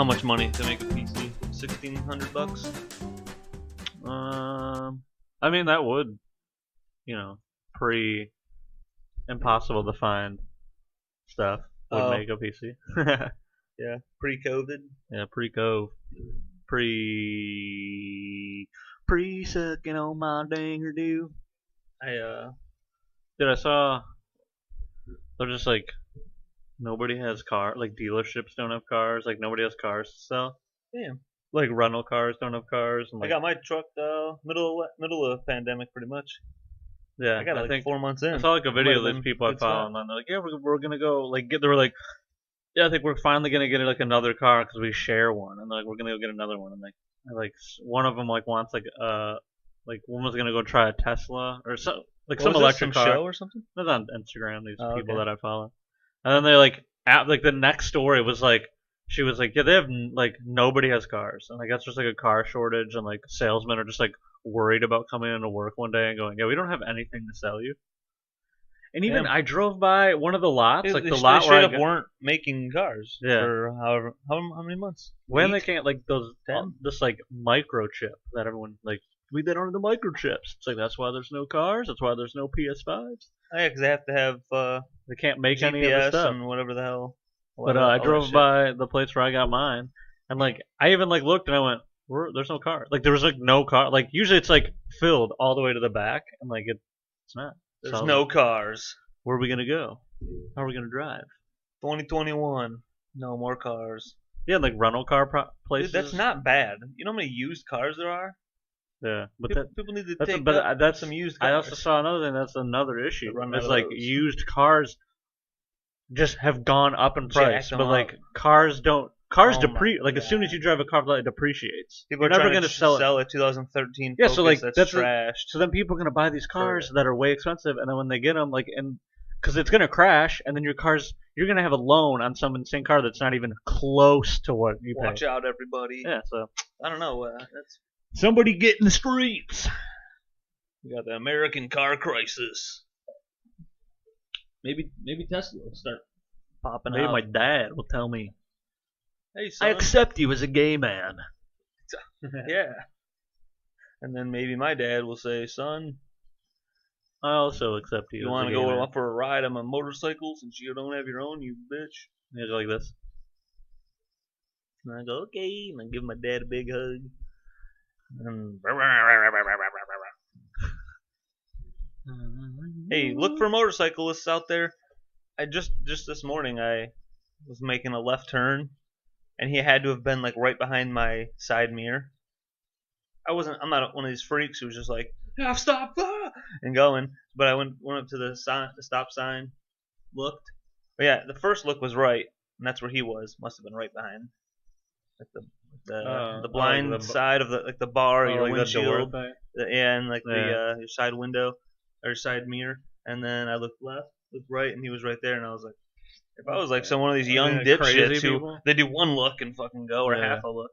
much money to make a PC? $1,600. I mean that would, impossible to find stuff would make a PC. Yeah, pre-COVID. Yeah, pre-cove. Pre-sucking on my dinger do. I saw they're just like nobody has cars. Like dealerships don't have cars. Like nobody has cars to sell. Damn. Like rental cars don't have cars. And I got my truck middle of the pandemic pretty much. Yeah, I got it like 4 months in. I saw like a video of these people I follow, and they're like, yeah, we're gonna go like they were like, yeah, I think we're finally gonna get like another car because we share one, and they're like we're gonna go get another one, and like one of them like wants like one was gonna go try a Tesla or some some electric car show or something. That's on Instagram. These people that I follow, and then they like the next story was like she was like, yeah, they have like nobody has cars, and I guess there's like a car shortage, and like salesmen are just like worried about coming into work one day and going, yeah, we don't have anything to sell you. And even I drove by one of the lots, like the lot where straight up weren't making cars for how many months? When they can't like those this like microchip that everyone like we don't have the microchips. It's like that's why there's no cars. That's why there's no PS5s. Yeah, because they have to have they can't make GPS any of the stuff and whatever the hell. But I drove by the place where I got mine, and like I even like looked and I went, there's no car. Like there was like no car. Like usually it's like filled all the way to the back, and like it's not. There's no cars. Where are we gonna go? How are we gonna drive? 2021. No more cars. Yeah, like rental car places. Dude, that's not bad. You know how many used cars there are? Yeah, but people need to take that's some used cars. I also saw another thing. That's another issue. It's like those. Used cars just have gone up in price, but like up. cars don't. Cars depreciate. Like as soon as you drive a car, it depreciates. People are never going to sell it 2013. Yeah, Focus so like that's trashed. So then people are going to buy these cars that are way expensive, and then when they get them, like because it's going to crash, and then you're going to have a loan on some insane car that's not even close to what you pay. Watch out, everybody. Yeah, so I don't know. That's somebody get in the streets. We got the American car crisis. Maybe Tesla will start popping out. Maybe my dad will tell me, hey, son. I accept you as a gay man. Yeah. And then maybe my dad will say, son, I also accept you. You want to go up for a ride on my motorcycle since you don't have your own, you bitch? He's like this. And I go, okay. And I give my dad a big hug. And hey, look for motorcyclists out there. I just this morning I was making a left turn, and he had to have been like right behind my side mirror. I'm not one of these freaks who's just like half stop and going. But I went up to the stop sign, looked. But yeah, the first look was right, and that's where he was. Must have been right behind, like the blind side of the bar, your windshield, and like your side window or side mirror. And then I looked left, looked right, and he was right there. And I was like, if I was like one of these young dipshits who they do one look and fucking go, or half a look.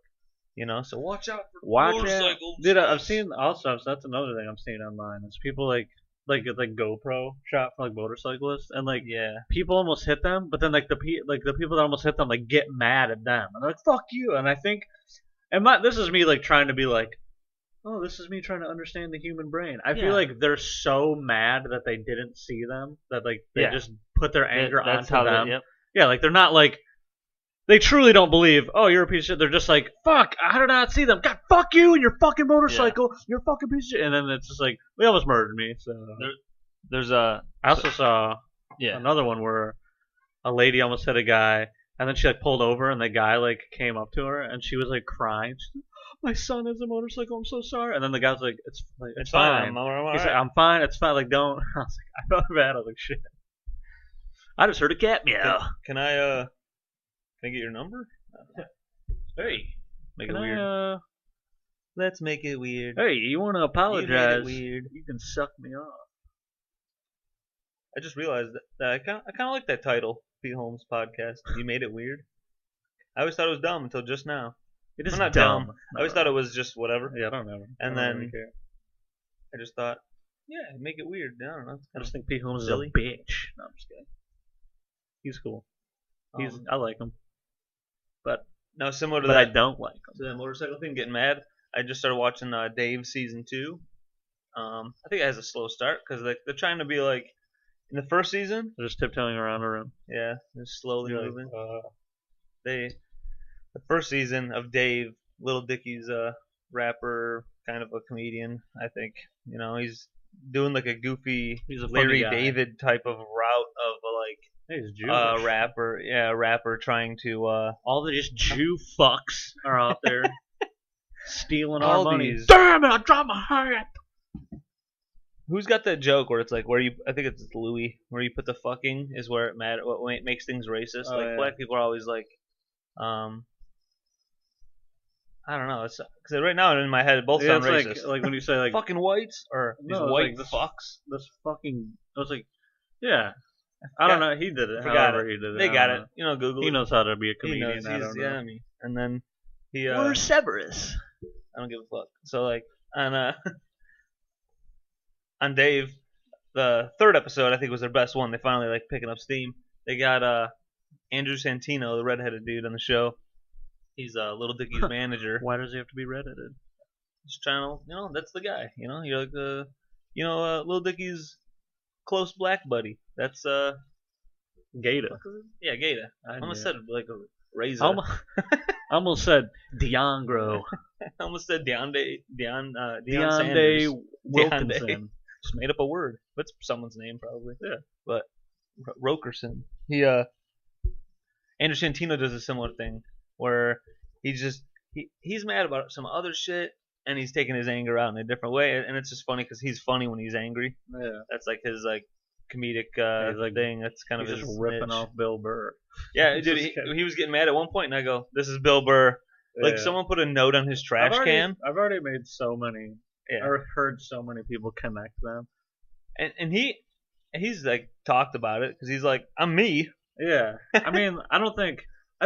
So watch out for motorcycles. Dude, I've seen also. So that's another thing I'm seeing online. Is people like GoPro shot for like motorcyclists, and like people almost hit them, but then like the people that almost hit them like get mad at them, and they're like fuck you. And I think, this is me like trying to be like, oh, this is me trying to understand the human brain. I feel like they're so mad that they didn't see them that like they just put their anger onto them. Yeah, like they're not like. They truly don't believe, oh, you're a piece of shit. They're just like, fuck, how did I not see them? God, fuck you and your fucking motorcycle. Yeah. You're a fucking piece of shit. And then it's just like, they almost murdered me. So I also saw another one where a lady almost hit a guy, and then she like pulled over, and the guy like came up to her, and she was like crying. She's like, my son has a motorcycle. I'm so sorry. And then the guy's like, it's fine. He's like, I'm fine. It's fine. Like, don't. I was like, I felt bad. I was like, shit. I just heard a cat meow. Can I get your number? Hey, make it weird. Let's make it weird. Hey, you want to apologize? Weird. You can suck me off. I just realized that I kind of like that title, Pete Holmes Podcast. You made it weird. I always thought it was dumb until just now. It is not dumb. I always thought it was just whatever. Yeah, I don't know. And then I just thought, make it weird. I don't know. I just think Pete Holmes is a bitch. No, I'm just kidding. He's cool. I like him. But Now, similar to but I that, don't like them. to that motorcycle thing, getting mad. I just started watching Dave season 2. I think it has a slow start because they're trying to be like in the first season. They're just tiptoeing around a room. Yeah, they're slowly You're moving. like, They the first season of Dave, Little Dicky's a rapper, kind of a comedian. I think he's doing like a goofy he's a funny Larry guy. David type of route of He's Jewish. rapper. Yeah, a rapper trying to All the just Jew fucks are out there stealing our all money. these. Damn it! I dropped my hat. Who's got that joke where it's like where you? I think it's Louis, where you put the fucking is where it matters. What makes things racist? Oh, Like yeah. black people are always like, I don't know. It's because right now in my head it both Yeah, sound it's racist. like when you say like fucking whites or these no, it's white like this, fucks. this fucking. I was like, yeah. I don't know. He did it. Forgot However it. he did it. They I got don't it. know. Google He it. knows how to be a He comedian. knows. I He's don't know. yeah, me. And then he Or Severus. I don't give a fuck. So like on on Dave, the third episode I think was their best one. They finally like picking up steam. They got Andrew Santino, the redheaded dude on the show. He's Little Dicky's manager. Why does he have to be redheaded? Just trying to, that's the guy. You're like Little Dicky's close black buddy. That's Gata. yeah, Gata. I almost said like a razor. I almost said Diangro. I almost said Deion Deonde Sanders. Wilkinson. Deonde. Just made up a word. That's someone's name probably. Yeah. But Rokerson. Andrew Santino does a similar thing where he's mad about some other shit and he's taking his anger out in a different way, and it's just funny because he's funny when he's angry. Yeah. That's like his like comedic He's like, thing. That's kind of he's his just ripping niche. off Bill Burr. Yeah, He's dude, just kidding. he was getting mad at one point, and I go, "This is Bill Burr." Like Yeah. someone put a note on his trash can, I've already made so many. Yeah. I've heard so many people connect them. and he's like talked about it because he's like, "I'm me." Yeah. I mean, I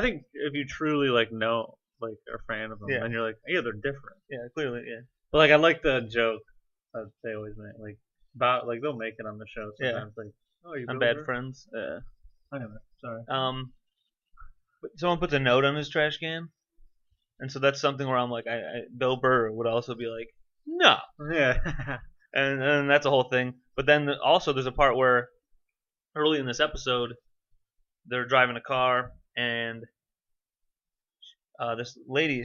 think if you truly like know, like are a fan of them, Yeah. then you're like, yeah, they're different. Yeah, clearly, yeah. But like, I like the joke that they always make, like about like they'll make it on the show sometimes, like, oh, you I'm Bill bad Burr? friends. Anyway, sorry. But someone puts a note on his trash can, and so that's something where I'm like, Bill Burr would also be like, "No," Yeah. and that's a whole thing. But then also there's a part where early in this episode, they're driving a car and this lady,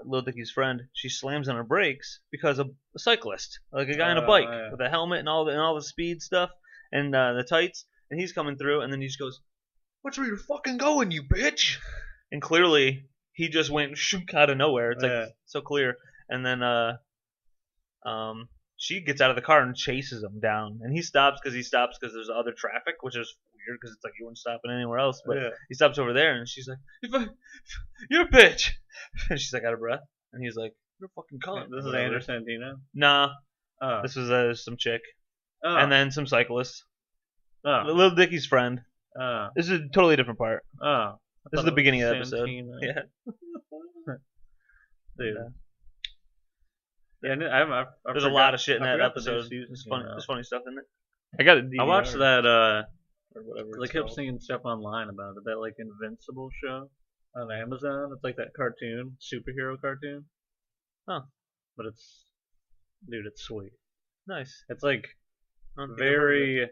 Lil Dicky's friend, she slams on her brakes because of a cyclist, like a guy on a bike Yeah. with a helmet and all the speed stuff and the tights, and he's coming through, and then he just goes, "Watch where you're fucking going, you bitch!" And clearly he just went shook out of nowhere. It's Yeah. like so clear, and then she gets out of the car and chases him down, and he stops because there's other traffic, which is weird because it's like you wouldn't stop it anywhere else, but Yeah. he stops over there, and she's like, "You're a bitch," and she's like out of breath, and he's like, "You're a fucking cunt." This is Whatever. Andrew Santino. Nah, Oh. this was some chick, Oh. and then some cyclists. Oh. Little Dicky's friend. Oh. This is a totally different part. Oh. This is the beginning of the episode. Santino. Yeah. Dude. Yeah. Yeah, I There's a lot of shit in that forgot the new episode. season There's came funny, out. there's funny stuff in it. I got it. I watched that. Or whatever. I It's kept called. seeing stuff online about it. That like Invincible show on Amazon. It's like that cartoon, superhero cartoon. Huh. But it's, dude, it's sweet. Nice. It's like I don't think I've heard of it. very,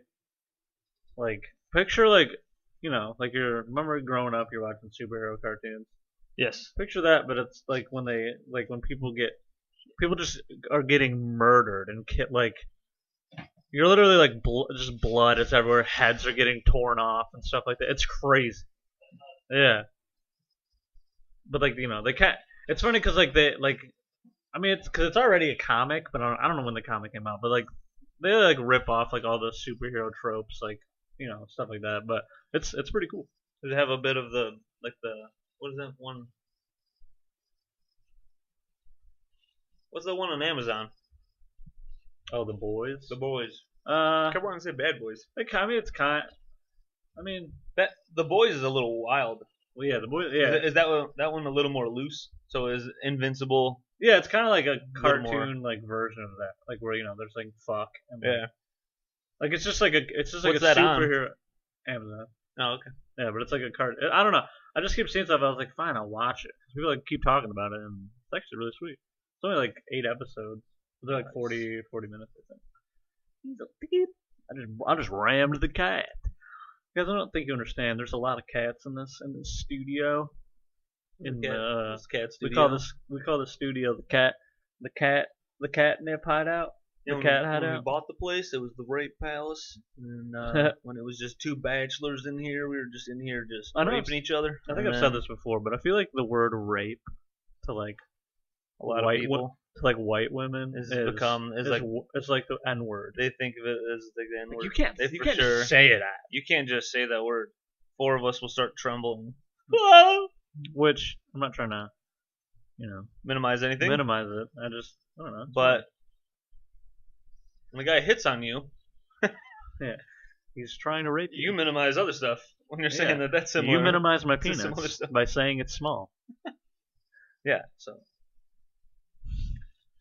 like picture like like you're remember growing up, you're watching superhero cartoons. Yes. Picture that, but it's like when people just are getting murdered and like you're literally like just blood is everywhere, heads are getting torn off and stuff like that. It's crazy. Yeah. But like they can't. It's funny because like they like, I mean it's because it's already a comic, but I don't know when the comic came out. But like they like rip off like all the superhero tropes, like stuff like that. But it's pretty cool. Does it have a bit of the what is that one? What's that one on Amazon? Oh, The Boys. The Boys. Uh, I kept wanting to say Bad Boys. I mean it's kind. I mean, That The Boys is a little wild. well, yeah, The Boys. Yeah, Is that one a little more loose? So is Invincible? yeah, it's kind of like a Little more. cartoon like version of that, like where there's like fuck. And, Yeah. Like it's just like a What's a that on? superhero. Amazon. Oh, okay. Yeah, but it's like a card. I don't know. I just keep seeing stuff. I was like, fine, I'll watch it. People like keep talking about it, and it's actually really sweet. It's only like 8 episodes. They're like Nice. 40 minutes, I think. He's a beep. I just rammed the cat. Guys, I don't think you understand. There's a lot of cats in this studio. In This cat we studio. call this studio the catnip hideout. Yeah, The when, cat we, when we hideout. bought the place, it was the rape palace. And when it was just two bachelors in here, we were just in here just I know raping each other. I think I've said this before, but I feel like the word rape to like a lot of white people to like white women is is become is like it's like the N word. they think of it as the N word. You can't They you for can't sure. just say that. You can't just say that word. 4 of us will start trembling. Which I'm not trying to, Minimize anything. minimize it. I don't know. But when the guy hits on you, yeah, he's trying to rape you minimize other stuff when you're saying Yeah. that's similar. You minimize my to some other penis stuff. by saying it's small. Yeah, so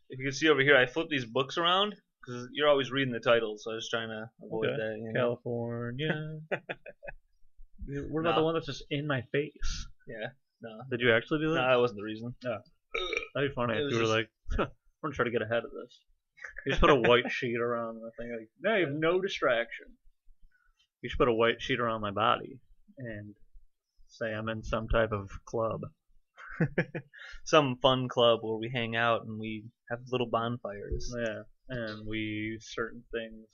if you can see over here, I flip these books around because you're always reading the titles, so I was trying to avoid Okay. that. California. What about No. the one that's just in my face? Yeah, no, Did you actually do no, that? that wasn't the reason. That'd be funny It if was you were just- like, I'm gonna try to get ahead of this. You just put a white sheet around the thing. Like, now you have no distraction. You should put a white sheet around my body and say I'm in some type of club. Some fun club where we hang out and we have little bonfires Yeah, and we use certain things.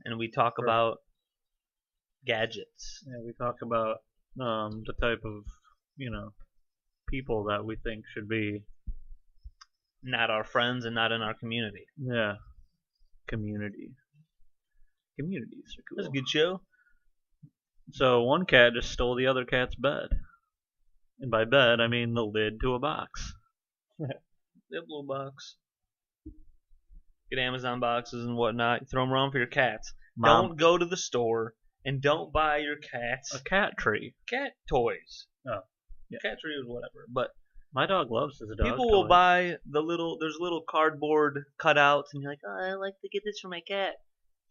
and we talk about gadgets. Yeah, we talk about the type of people that we think should be Not our friends and not in our community. community. Communities are cool. That's a good show. So one cat just stole the other cat's bed. And by bed, I mean the lid to a box. That little box. Get Amazon boxes and whatnot. You throw them around for your cats. Mom, Don't go to the store and don't buy your cats a cat tree. cat toys. Oh, yeah. Cat tree or whatever. But My dog loves his dog people will toys. buy there's little cardboard cutouts and you're like, oh, I like to get this for my cat.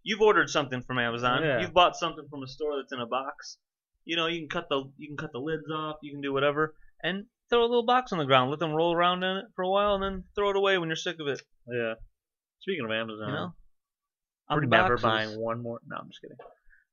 You've ordered something from Amazon. Yeah. You've bought something from a store that's in a box. You can cut the lids off. You can do whatever, and throw a little box on the ground. Let them roll around in it for a while, and then throw it away when you're sick of it. Yeah. Speaking of Amazon, I'm never buying one more. No, I'm just kidding.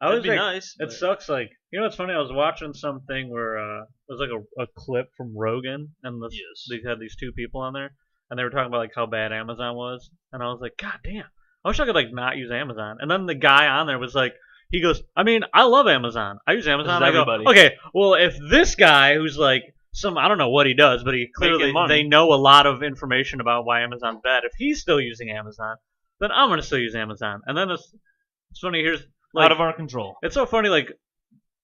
I That'd was be like, nice. it sucks. Like, what's funny? I was watching something where it was like a clip from Rogan, and they had these two people on there, and they were talking about like how bad Amazon was, and I was like, God damn, I wish I could like not use Amazon. And then the guy on there was like, he goes, I mean, I love Amazon. I use Amazon. I go, everybody. okay, well, if this guy who's like I don't know what he does, but he clearly Making money. they know a lot of information about why Amazon's bad. If he's still using Amazon, then I'm gonna still use Amazon. And then it's funny. Here's like, out of our control. it's so funny, like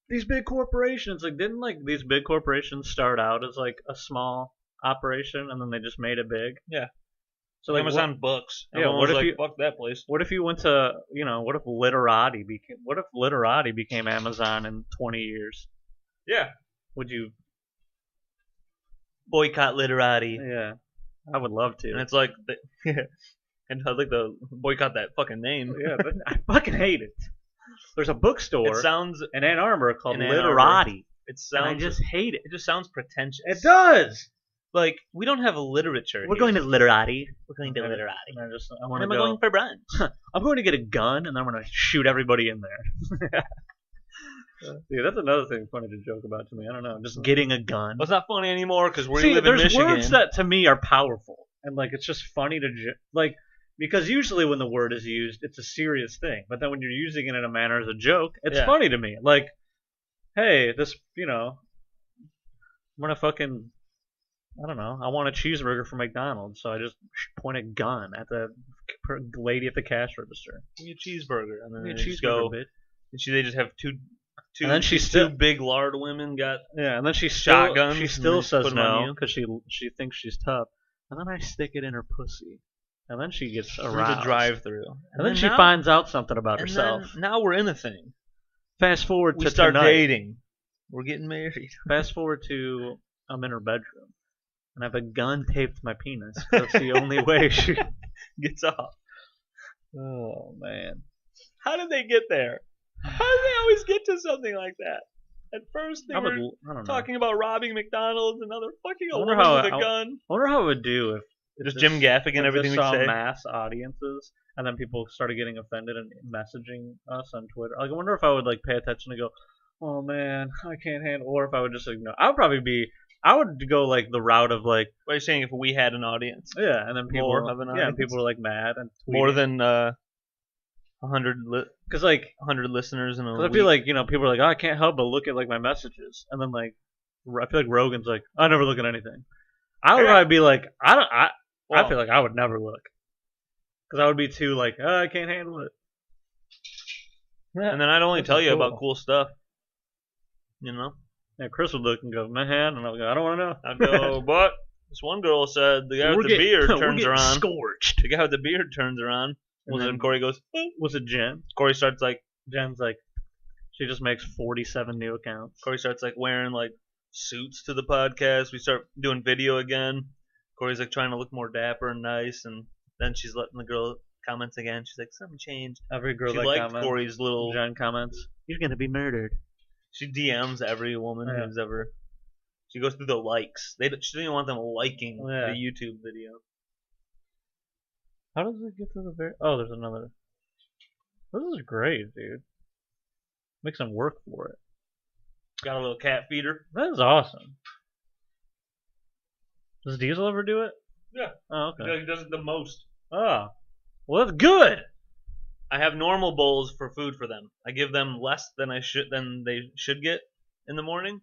these big corporations, like didn't like these big corporations start out as like a small operation and then they just made it big? Yeah. So like Amazon Books. Yeah, Everyone what was if like, you- fuck that place? what if you went to what if literati became Amazon in 20 years? Yeah. Would you? Boycott literati. Yeah, I would love to. And it's like, and I'd like to boycott that fucking name. Yeah, but I fucking hate it. There's a bookstore It sounds. in Ann Arbor called In Ann Arbor. Literati, It and I sounds. just hate it. It just sounds pretentious. It does. Like we don't have a literature. We're here. going to Literati. We're going to Okay. literati. And I When want am to I go. going for brunch? I'm going to get a gun, and I'm going to shoot everybody in there. Dude, that's another thing funny to joke about to me. I don't know, just getting a gun. Well, it's not funny anymore because we See, live in there's Michigan. words that to me are powerful, and like it's just funny to like because usually when the word is used, it's a serious thing. But then when you're using it in a manner as a joke, it's Yeah. funny to me. Like, hey, this, I'm gonna fucking, I don't know, I want a cheeseburger from McDonald's, so I just point a gun at the lady at the cash register. Give me a cheeseburger, and then Give me they a just cheeseburger, go. bitch. And they just have two. And then she two still- big lard women got. Yeah, and then she Shotguns, She and still they says put 'em on no you. because she thinks she's tough, and then I stick it in her pussy, and then she gets Through aroused. the drive-through, And then she finds out something about and herself. then now we're in a thing. Fast forward We to start tonight. dating. We're getting married. Fast forward to I'm in her bedroom, and I have a gun taped to my penis. That's the only way she Gets off. Oh man. How did they get there? How do they always get to something like that? At first they I would. were I don't know. talking about robbing McDonald's, and now they're fucking I a wonder woman how. with a gun. I wonder how it would do if Just this, Jim Gaffigan if everything this we saw say. mass audiences and then people started getting offended and messaging us on Twitter. Like, I wonder if I would like pay attention and go, "Oh man, I can't handle," or if I would just ignore. I would probably be. I would go like the route of like, What are you saying? If we had an audience, yeah, and then people, more of an yeah, and audience, people were like mad and more tweeting. than 100 listeners in a Cause I feel like people are like, oh, I can't help but look at like my messages, and then like I feel like Rogan's like, I never look at anything. I would probably be like, I don't. I feel like I would never look, because I would be too like, oh, I can't handle it. And then I'd only That's tell you cool. about cool stuff. Yeah, Chris would look and go, man, and I'll go, I don't want to know. I'd go, but this one girl said the guy with the beard turns her on. Scorched. The guy with the beard turns her on. And then Cory goes, was it Jen? Cory starts like, Jen's like, she just makes 47 new accounts. Cory starts like wearing like suits to the podcast. We start doing video again. Cory's like trying to look more dapper and nice, and then she's letting the girl comments again. She's like, something changed. Every girl she that liked comments, Cory's little. Jen comments, you're gonna be murdered. She DMs every woman who's ever. She goes through the likes. She doesn't even want them liking the YouTube video. How does it get to the very? Oh, there's another. This is great, dude. Makes them work for it. Got a little cat feeder. That is awesome. Does Diesel ever do it? Yeah. Oh, okay. He does it the most. Oh, well, that's good. I have normal bowls for food for them. I give them less than they should get in the morning,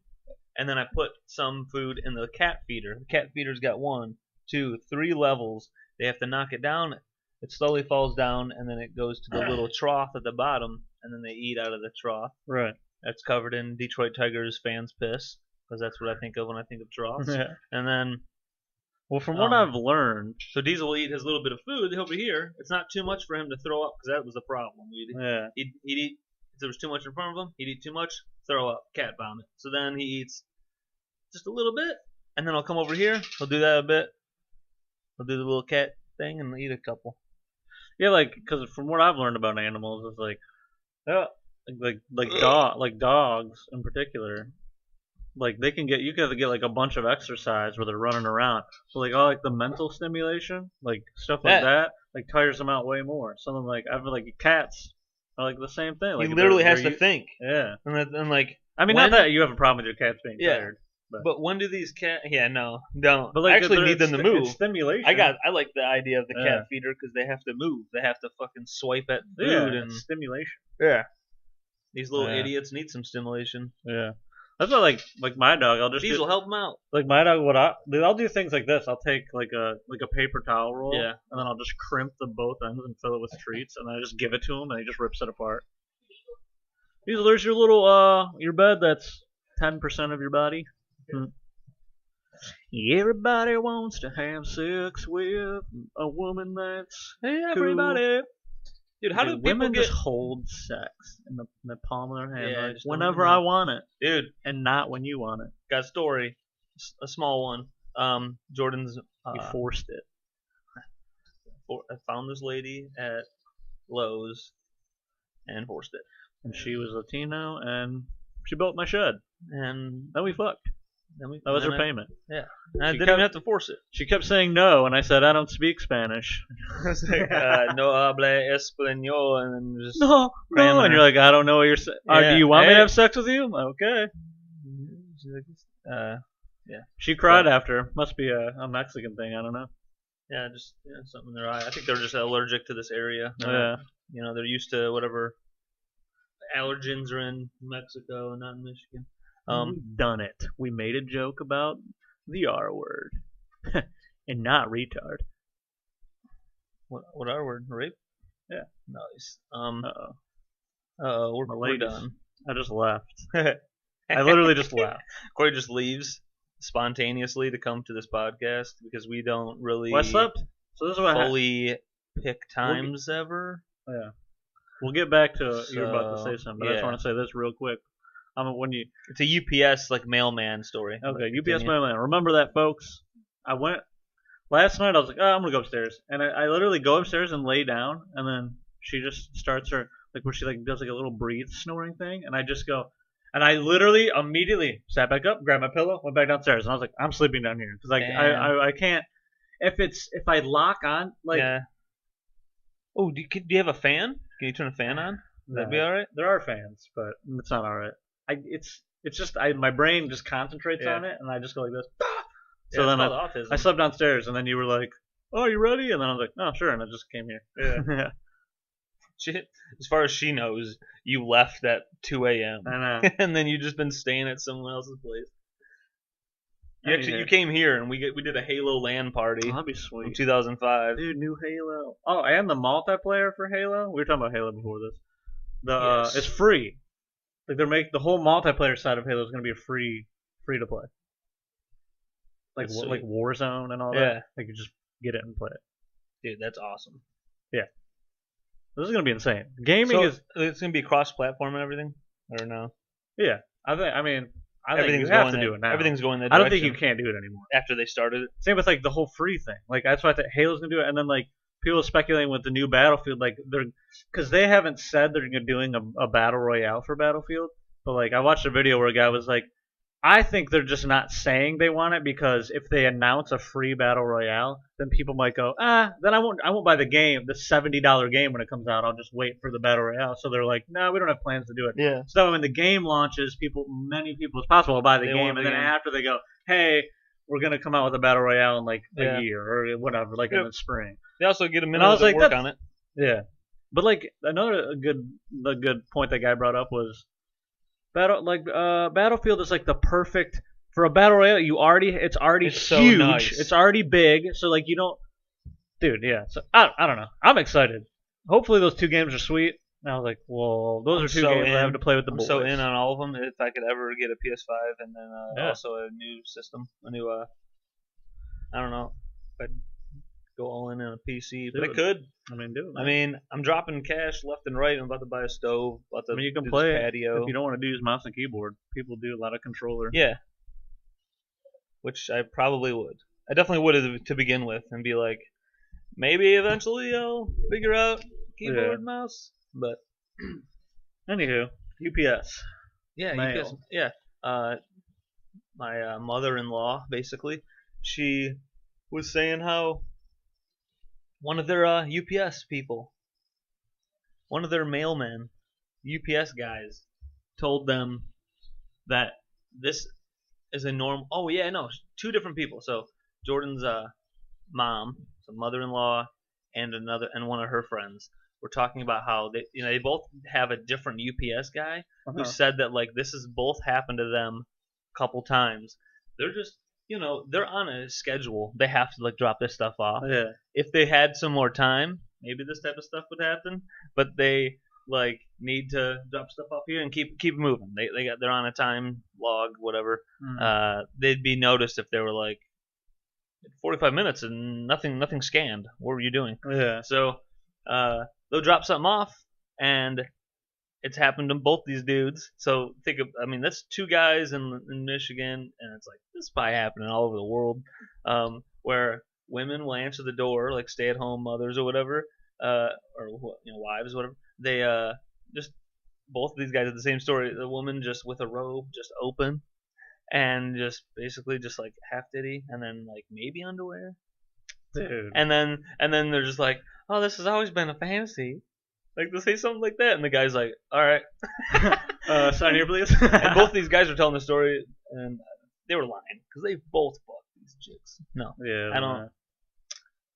and then I put some food in the cat feeder. The cat feeder's got 1, 2, 3 levels. They have to knock it down. It slowly falls down, and then it goes to the little trough at the bottom, and then they eat out of the trough. Right. That's covered in Detroit Tigers fans' piss, because that's what I think of when I think of troughs. Yeah. And then, well, from what I've learned, so Diesel will eat his little bit of food over here. It's not too much for him to throw up, because that was the problem. He'd eat. If there was too much in front of him, he'd eat too much, throw up, cat vomit. So then he eats just a little bit, and then I'll come over here. He'll do that a bit. He'll do the little cat thing and eat a couple. Yeah, like, because from what I've learned about animals, it's like, like dogs in particular, like they can get, you can get like a bunch of exercise where they're running around. So like all like the mental stimulation, like stuff like that, like tires them out way more. Something like I feel like cats are like the same thing. Like he literally has to think. Yeah. And like, I mean, not that you have a problem with your cats being tired. But when do these cats? Yeah, no, don't. But like, I actually need them to move. It's stimulation. I like the idea of the cat feeder because they have to move. They have to fucking swipe at food and stimulation. Yeah. These little idiots need some stimulation. Yeah. That's why like my dog, I'll just Diesel help them out. Like my dog, I'll do things like this. I'll take like a paper towel roll, and then I'll just crimp the both ends and fill it with treats, and then I just give it to him, and he just rips it apart. Diesel, there's your little your bed. That's 10% of your body. Everybody wants to have sex with a woman that's everybody. Dude, how do women just hold sex in the palm of their hand? Yeah, like, whenever I want it, dude, and not when you want it. Got a story, a small one. Jordan's he forced it. I found this lady at Lowe's and forced it, and she was Latino, and she built my shed, and then we fucked. That was her payment. Yeah. And I didn't even have to force it. She kept saying no, and I said, I don't speak Spanish. I was like, no habla español, and then just no, and you're like, I don't know what you're saying. Do you want me to have sex with you? Okay. She's like, yeah. She cried after. Must be a Mexican thing. I don't know. Yeah, just something in their eye. I think they're just allergic to this area. Yeah. They're used to whatever allergens are in Mexico and not in Michigan. We've done it. We made a joke about the R word, and not retard. What R word? Rape? Yeah. Nice. We're done. I just left. I literally just left. Cory just leaves spontaneously to come to this podcast because we don't really. Well, I slept. So this is what fully pick times ever. Yeah. We'll get back to you're about to say something, but I just want to say this real quick. It's a UPS like mailman story. Okay, UPS mailman. Remember that, folks? I went last night. I was like, oh, I'm gonna go upstairs, and I literally go upstairs and lay down, and then she just starts her like where she like does like a little breathe snoring thing, and I just go, And I literally immediately sat back up, grabbed my pillow, went back downstairs, and I was like, I'm sleeping down here because like Damn. I can't. If I lock on like Yeah. Oh, do you have a fan? Can you turn a fan on? Would that be no, all right? there are fans, but it's not all right. It's just my brain just concentrates Yeah. on it, and I just go like this. Yeah, So it's then called I autism. slept downstairs, and then you were like, "Oh, you ready?" And then I was like, "No, sure," and I just came here. Yeah. Yeah, She, as far as she knows, you left at 2 I a.m. know. and then you just been staying at someone else's place. You Anywho, came here and we did a Halo LAN oh, party that'd be in sweet, 2005. dude. New Halo. Oh, and the multiplayer for Halo. We were talking about Halo before this. The it's Yes, free. Like the whole multiplayer side of Halo is gonna be free to play. that's Like sweet. Warzone and all that. Yeah, Like you just get it and play it. dude, that's awesome. Yeah, this is gonna be insane. Gaming So is it's gonna be cross-platform and everything, or no? yeah. I think you Everything's have going to that do it now. everything's going that I don't think you direction can't do it anymore. after they started it. Same with like the whole free thing. Like that's why I thought Halo's gonna do it, and then like people speculating with the new Battlefield, like they're because they haven't said they're doing a battle royale for Battlefield, but like I watched a video where a guy was like, I think they're just not saying they want it because if they announce a free battle royale, then people might go, then I won't buy the game, the $70 game when it comes out. I'll just wait for the battle royale. So they're like, no, we don't have plans to do it. Yeah, So when the game launches, many people as possible will buy the they game, want and the then game. after they go, hey, we're gonna come out with a battle royale in like a Yeah, year or whatever, like in yep. the spring. They also get a And I minute was to like, work that's on it. yeah. But like another good point that guy brought up was Battlefield is like the perfect for a battle royale. It's already It's so huge. nice. It's already big. So like you don't, dude. Yeah. So I don't know. I'm excited. Hopefully those two games are sweet. And I was like, well, those I'm are two so games I have in. to play with the I'm boys. so in on all of them. If I could ever get a PS5 and then Yeah. also a new system, a new I don't know, if I'd go all in on a PC, but I Do it. could. I mean, do it. I Man. mean, I'm dropping cash left and right. I'm about to buy a stove. About I to mean, you can do this play it if patio. you don't want to use mouse and keyboard. People do a lot of controller. Yeah, which I probably would. I definitely would to begin with, and be like, maybe eventually I'll figure out Yeah. keyboard mouse. But Anywho, UPS yeah, you guys, mail. yeah. Uh, my mother-in-law, basically, she was saying how one of their UPS people, one of their mailmen, UPS guys, told them that this is a norm. Oh yeah, no, two different people. So Jordan's mom, so mother-in-law, and one of her friends were talking about how they both have a different UPS guy who Uh-huh. said that like this has both happened to them a couple times. They're just they're on a schedule. They have to like drop this stuff off. Yeah. If they had some more time, maybe this type of stuff would happen. But they like need to drop stuff off here and keep moving. They're on a time log, whatever. Mm. They'd be noticed if they were like 45 minutes and nothing scanned. What were you doing? Yeah. So they'll drop something off, and it's happened to both these dudes. So I mean, that's two guys in Michigan, and it's like this is probably happening all over the world, where women will answer the door, like stay-at-home mothers or whatever, or wives, or whatever. They just both of these guys had the same story. The woman just with a robe, just open, and just basically just like half titty, and then like maybe underwear, Dude. and then they're just like, oh, this has always been a fantasy. Like they'll say something like that, and the guy's like, all right. Sign here, please. And both these guys were telling the story, and they were lying because they both fucked these chicks. No, Yeah. I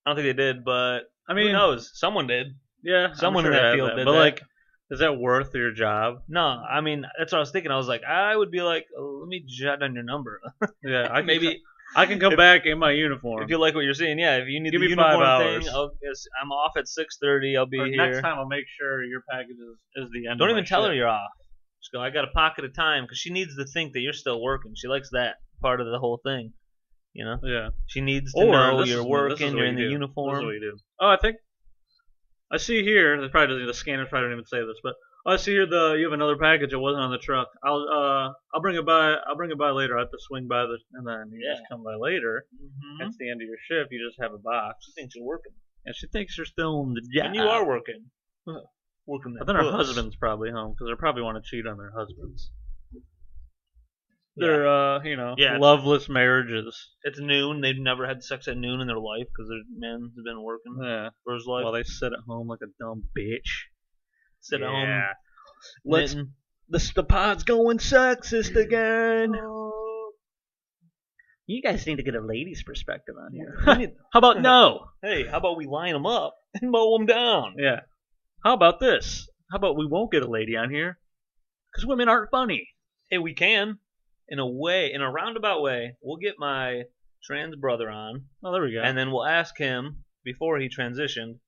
don't think they did, but I mean, who knows? Someone did. yeah. Someone I'm in sure that I have field that. did But that. like, is that worth your job? No, I mean that's what I was thinking. I was like, I would be like, oh, let me jot down your number. Yeah. Maybe I can come if- back in my uniform. if you like what you're seeing, yeah. If you need Give the me 5 uniform hours. thing, I'm off at 6:30. I'll be Or here. next time, I'll make sure your package is the end. Don't of my even tell her shift. you're off. Just go. I got a pocket of time because she needs to think that you're still working. She likes that part of the whole thing. You know, Yeah. she needs to Or know this you're is working. what You're you in the do. This is uniform. what you do. Oh, I think I see here. The scanner probably don't even say this, but I see here you have another package that wasn't on the truck. I'll bring it by. I'll bring it by later. I have to swing by and then you just come by later. Mm-hmm. That's the end of your shift. You just have a box. She thinks you're working, And she thinks you're still on the job. and you are working. Working But that then her bus. husband's probably home because they probably want to cheat on their husbands. They're Yeah, loveless marriages. it's noon. They've never had sex at noon in their life because their man's been working Yeah. for his life. While they sit at home like a dumb bitch. Sit at home Let's knitting. the pod's going sexist again. You guys need to get a lady's perspective on here. How about no? Hey, how about we line them up and mow them down? Yeah. How about this? How about we won't get a lady on here? Because women aren't funny. Hey, we can. In a roundabout way, we'll get my trans brother on, Oh, there we go. and then we'll ask him before he transitioned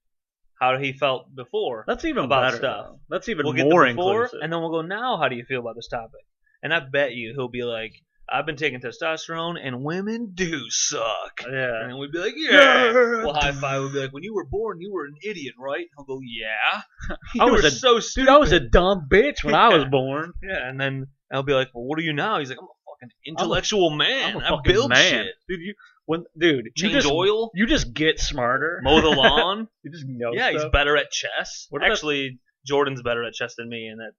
how he felt before. That's even about better. stuff. Though. That's even We'll get more the before, inclusive. and then we'll go now. How do you feel about this topic? And I bet you he'll be like, "I've been taking testosterone, and women do suck." Yeah. And then we'd be like, "Yeah." We'll high five. We'll be like, "When you were born, you were an idiot, right?" He'll go, "Yeah." I was so stupid. Dude, I was a dumb bitch when I was born. Yeah, and then I'll be like, "Well, what are you now?" He's like, "I'm a fucking intellectual man. I'm a I fucking build man. shit. Dude, Change oil, You just get smarter. mow the lawn." You just know Yeah, stuff. he's better at chess. What about- Actually, Jordan's better at chess than me, and that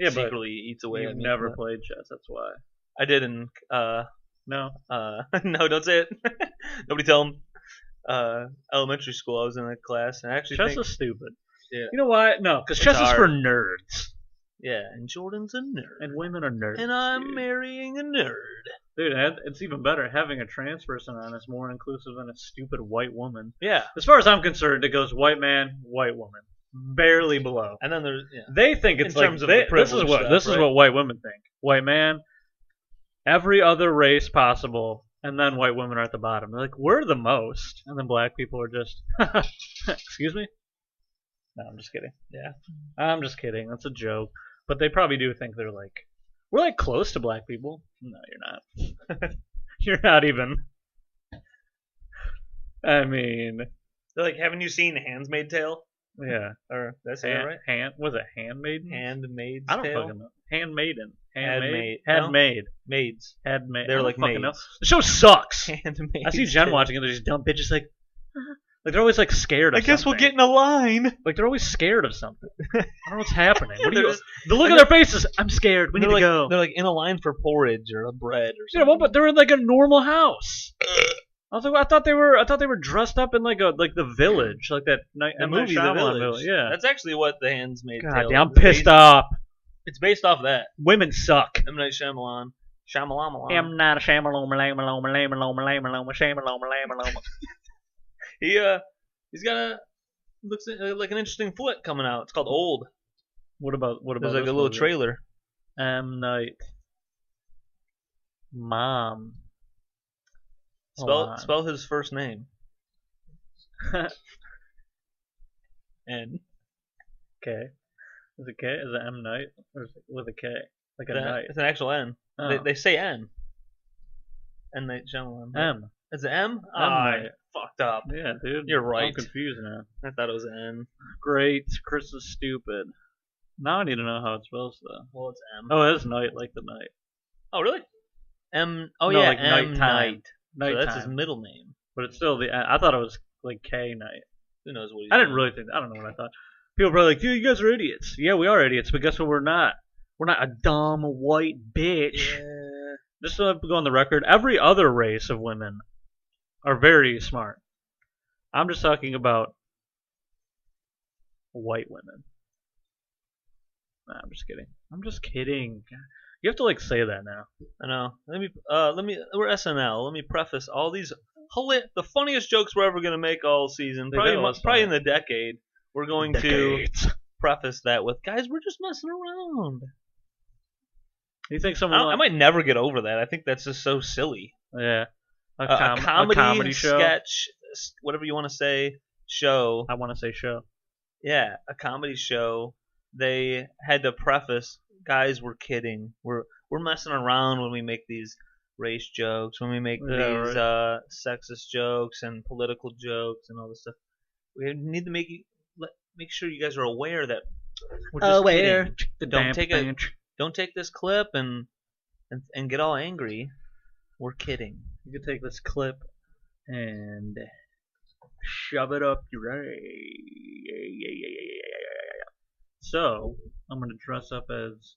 Yeah, but secretly eats away you've at me. never played chess. That's why. I did in No. no, don't say it. Nobody tell him. Elementary school, I was in a class, and I actually Chess think, is stupid. Yeah. You know why? No, because It's chess is hard. for nerds. yeah, and Jordan's a nerd, And women are nerds. and I'm dude. marrying a nerd. Dude, it's even better. Having a trans person on is more inclusive than a stupid white woman. Yeah, As far as I'm concerned, it goes white man, white woman, barely below. and then there's They think it's In like terms of they, the this is privilege what stuff, this is right? what white women think. White man, every other race possible, and then white women are at the bottom. They're like, we're the most, and then black people are just, excuse me. No, I'm just kidding. Yeah. I'm just kidding. That's a joke. But they probably do think they're like, we're like close to black people. No, you're not. You're not even. I mean, They're like, haven't you seen Handmaid's Tale? yeah. Or did I say that right? Was it handmaiden? Handmaid's I don't Tale. fucking know. Handmaiden. Handmaid. Handmaid. Maids. Handmaid. They're I don't like fucking know. maids. The show sucks. Handmaid's I see Jen Tale. watching it. They're these dumb bitches like they're always like scared of I guess something. we'll get in a line. Like they're always scared of something. I don't know what's happening. What do They're you? just- The look on their faces. I'm scared. We need They're to like, go. They're like in a line for porridge or a bread or Yeah, something. well, but they're in like a normal house. I was like, I thought they were dressed up in like the village, like that night. The movie The Village. Village. Yeah. That's actually what the Handmaid's God Tale damn, I'm is. pissed off. It's based off that. Women suck. M. Night Shyamalan. Shyamalan. I'm not a shamaloma, lama, loma, lama, loma, lama, loma, shamaloma, lama, loma. He's got a looks like an interesting flick coming out. It's called Old. What about There's like a this little movie? trailer. M Night. Mom. Spell his first name. N. K. Is it K? Is it M Night? Or is it with a K? Like a night. It's an actual N. Oh. They say N. M. Night Shyamalan. M. Is it M? I Night. fucked up. Yeah, dude. You're right. I'm confused now. I thought it was N. Great. Chris is stupid. Now I need to know how it spells though. Well, it's M. Oh, it is night, like the night. Oh, really? M. Oh, No, yeah, like M. nighttime. Night. So that's his Nighttime. middle name. But it's still the. I thought it was like K night. Who knows what he's I didn't doing. really think. I don't know what I thought. People are probably like, dude, you guys are idiots. Yeah, we are idiots, but guess what? We're not. We're not a dumb white bitch. Yeah. Just to go on the record, every other race of women are very smart. I'm just talking about white women. Nah, I'm just kidding. I'm just kidding. You have to like say that now. I know. Let me. We're SNL. Let me preface all these. The funniest jokes we're ever gonna make all season, They've been probably almost probably funny. in the decade. We're going Decades. to preface that with, guys, we're just messing around. You think someone? I might never get over that. I think that's just so silly. Yeah. A comedy show. sketch, whatever you want to say, show. I want to say show. Yeah, a comedy show. They had to preface, guys, we're kidding. We're messing around when we make these race jokes, when we make these sexist jokes and political jokes and all this stuff. We need to make sure you guys are aware that we're just kidding. Don't take this clip and get all angry. We're kidding. You could take this clip and shove it up your So I'm gonna dress up as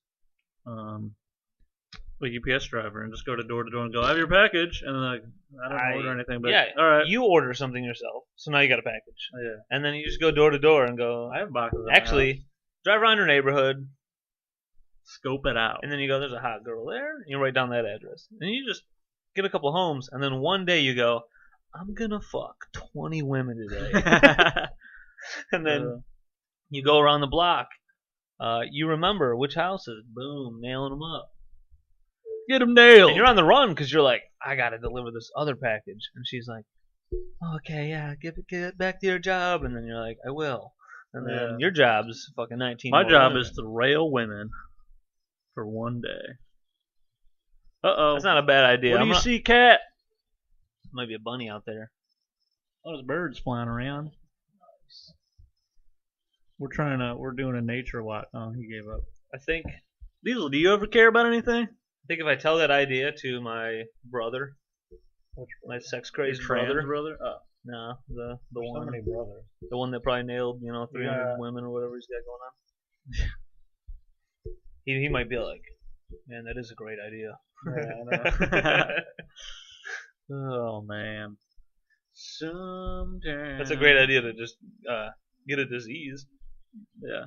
a UPS driver and just go to door and go, I have your package, and then like I don't order anything, but yeah, all right, you order something yourself, so now you got a package, yeah, and then you just go door to door and go. I have boxes. Actually, drive around your neighborhood, scope it out, and then you go, there's a hot girl there, and you write down that address, and you just get a couple homes, and then one day you go, I'm gonna fuck 20 women today, and then you go around the block. You remember which houses, boom, nailing them up. get them nailed. And you're on the run because you're like, I gotta deliver this other package, and she's like, okay, yeah, get it back to your job, and then you're like, I will, and then your job's fucking 19. My job is to rail women for one day. That's not a bad idea. What do you see, cat? Might be a bunny out there. Oh, there's birds flying around. We're doing a nature walk. Oh, he gave up. I think Diesel, do you ever care about anything? I think if I tell that idea to my brother, my sex crazed brother. Oh. No, the one. So many brothers. The one that probably nailed 300 women or whatever he's got going on. he might be like, man, that is a great idea. Yeah, I know. Oh man. Sometimes. That's a great idea to just get a disease. Yeah.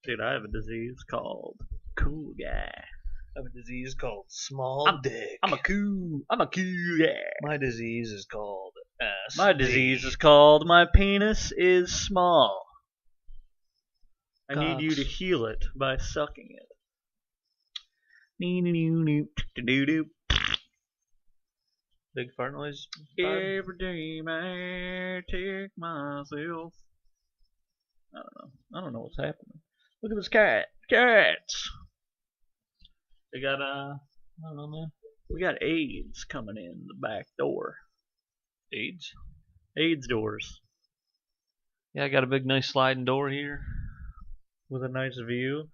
Dude, I have a disease called cool guy. I have a disease called small dick. I'm a cool guy. My disease is called ass. My disease is called my penis is small. I need you to heal it by sucking it. Big fart noise. Every day I take myself. I don't know what's happening. Look at this cat. Cats. They got I don't know, man. We got AIDS coming in the back door. AIDS? AIDS doors. Yeah, I got a big nice sliding door here. With a nice view.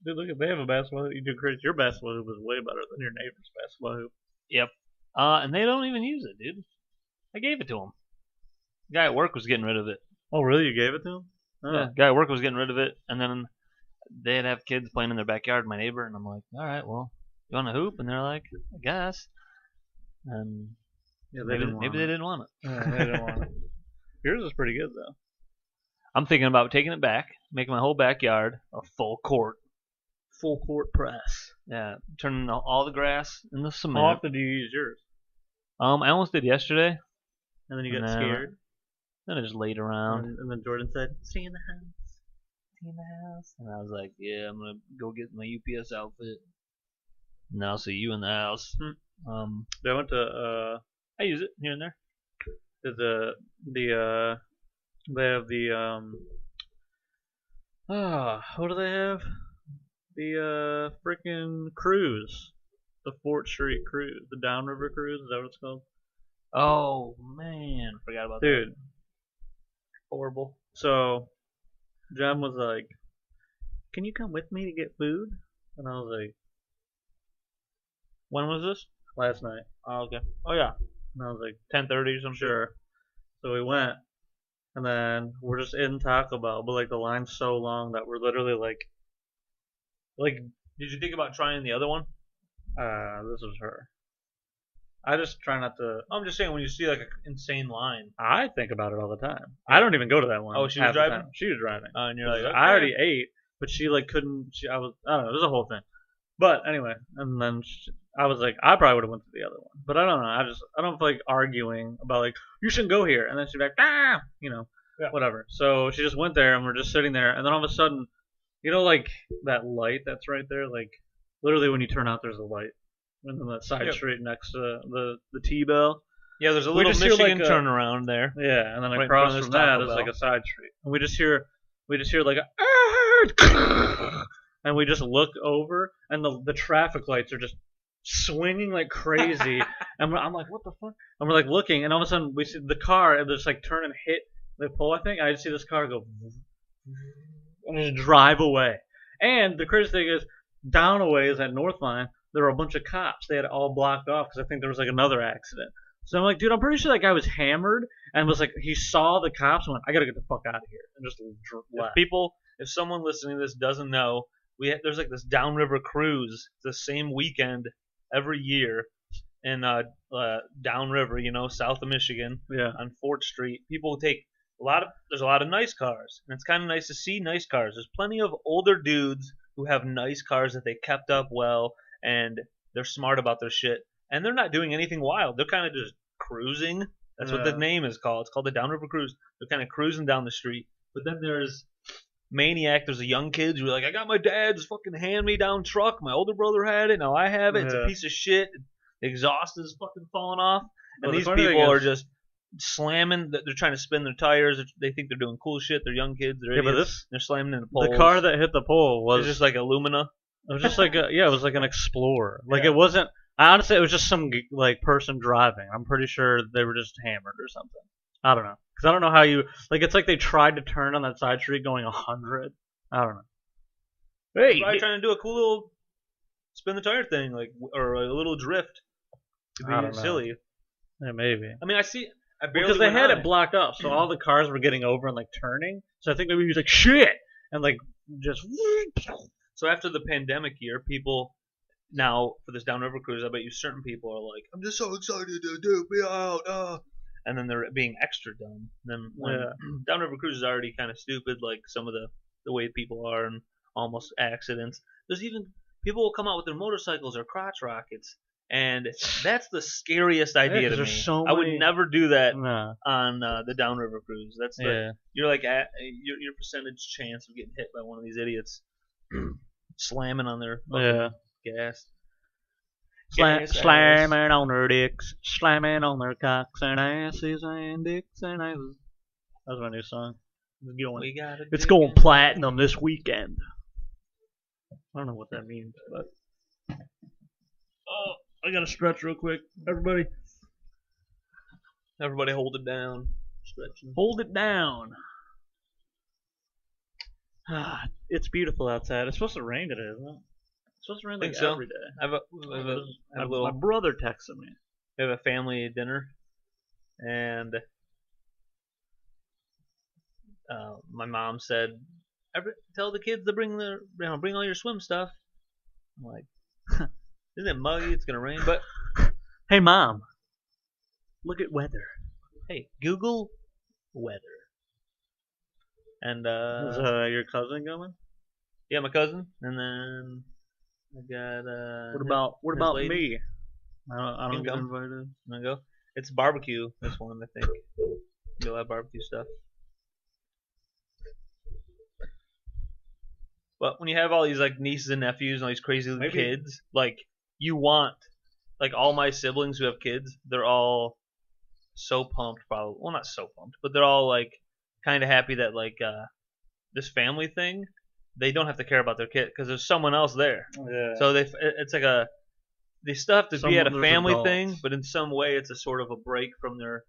Dude, look at, they have a basketball hoop. You do Chris, your basketball hoop is way better than your neighbor's basketball hoop. Yep. And they don't even use it, dude. I gave it to him. The guy at work was getting rid of it. Oh, really? You gave it to him? Oh. Yeah, the guy at work was getting rid of it, and then they'd have kids playing in their backyard, my neighbor, and I'm like, all right, well, you want a hoop? And they're like, I guess. And yeah, maybe they didn't want it. Yeah, they didn't want it. Yours is pretty good, though. I'm thinking about taking it back, making my whole backyard a full court. Full court press. Yeah, turning all the grass into cement. How often do you use yours? I almost did yesterday. And then you got scared? Then I just laid around. And then Jordan said, see you in the house. See you in the house. And I was like, yeah, I'm going to go get my UPS outfit. And I'll see you in the house. I went to, I use it here and there. They have what do they have? The freaking cruise. The Fort Street cruise. The Downriver cruise, is that what it's called? Oh, man. Forgot about that. Dude. Horrible. So, John was like, can you come with me to get food? And I was like, when was this? last night. Oh, okay. Oh, yeah. And I was like, 10:30 or something. sure. So we went, and then we're just in Taco Bell, but like the line's so long that we're literally like, did you think about trying the other one? this was her. I just try not to. I'm just saying, when you see like an insane line. I think about it all the time. I don't even go to that one. Oh, she was driving? She was driving. And you're like, okay. I already ate, but she like couldn't. I don't know. It was a whole thing. But anyway, and then I was like, I probably would have went to the other one, but I don't know. I don't feel like arguing about like you shouldn't go here, and then she'd be like, whatever. So she just went there, and we're just sitting there, and then all of a sudden, like that light that's right there, like literally when you turn out, there's a light, and then that side street next to the T-Bell. Yeah, there's a little Michigan turnaround there. Yeah, and then right across from that is like a side street, and we just hear like and we just look over, and the traffic lights are just swinging like crazy, and I'm like, what the fuck? And we're like looking, and all of a sudden we see the car and just like turn and hit the pole. I think I just see this car go and just drive away. And the crazy thing is, down a ways at North Line, there were a bunch of cops. They had it all blocked off because I think there was like another accident. So I'm like, dude, I'm pretty sure that guy was hammered and was like, he saw the cops and went, I gotta get the fuck out of here, and just left. If someone listening to this doesn't know, there's like this downriver cruise the same weekend every year in downriver, south of Michigan Yeah. on Fort Street. People take there's a lot of nice cars, and it's kind of nice to see nice cars. There's plenty of older dudes who have nice cars that they kept up well, and they're smart about their shit, and they're not doing anything wild. They're kind of just cruising. That's what the Yeah. name is called. It's called the Downriver Cruise. They're kind of cruising down the street. But then there's maniac. There's a young kid who's like, I got my dad's fucking hand-me-down truck. My older brother had it. Now I have it. It's a Yeah. piece of shit. The exhaust is fucking falling off. And Well, the these funny thing people are is- just slamming. They're trying to spin their tires. They think they're doing cool shit. They're young kids. They're Yeah, but idiots. They're slamming into poles. The car that hit the pole was It's just like a Lumina. It was just like it was like an Explorer. Like Yeah. it wasn't. Honestly, it was just some like person driving. I'm pretty sure they were just hammered or something. I don't know, because I don't know how you like. It's like they tried to turn on that side street going 100. I don't know. Hey, Probably trying to do a cool little spin the tire thing, or a little drift. To I don't be know. silly. yeah, maybe. I mean, I barely Because they went had on it blocked up, so all the cars were getting over and like turning. So I think maybe he was like shit and like just. So after the pandemic year, people now for this downriver cruise, I bet you certain people are like, I'm just so excited to be out, and then they're being extra dumb. And then when Yeah. downriver cruise is already kind of stupid, like some of the way people are and almost accidents. There's even people will come out with their motorcycles or crotch rockets, and that's the scariest idea 'cause to me. there's so I would many- never do that Nah. on the downriver cruise. That's Yeah. you're like at your percentage chance of getting hit by one of these idiots slamming on their fucking gas. Gas ass. Slamming on their dicks, slamming on their cocks and asses and dicks and asses. That's my new song. It's going. We got a It's dick going in- platinum this weekend. I don't know what that means, but oh, I gotta stretch real quick, everybody. Everybody hold it down. Stretching. Hold it down. It's beautiful outside. It's supposed to rain today, isn't it? It's supposed to rain like Think so. every day. I have a My brother texted me. we have a family dinner, and my mom said, "Tell the kids to bring bring all your swim stuff." I'm like, "Isn't it muggy? It's gonna rain." But Hey, Mom. Look at weather. hey, Google weather. And Is your cousin coming? yeah, my cousin, and then I got What his about lady. me? I don't You get come. invited. Wanna go? It's barbecue. This one, I think. You'll have barbecue stuff. But when you have all these like nieces and nephews and all these crazy little Maybe- kids, like you want, like all my siblings who have kids, they're all so pumped. Probably, well, not so pumped, but they're all like kind of happy that like this family thing, they don't have to care about their kid because there's someone else there. Yeah. So it's like they still have to be at a There's family adults. thing, but in some way it's a sort of a break from their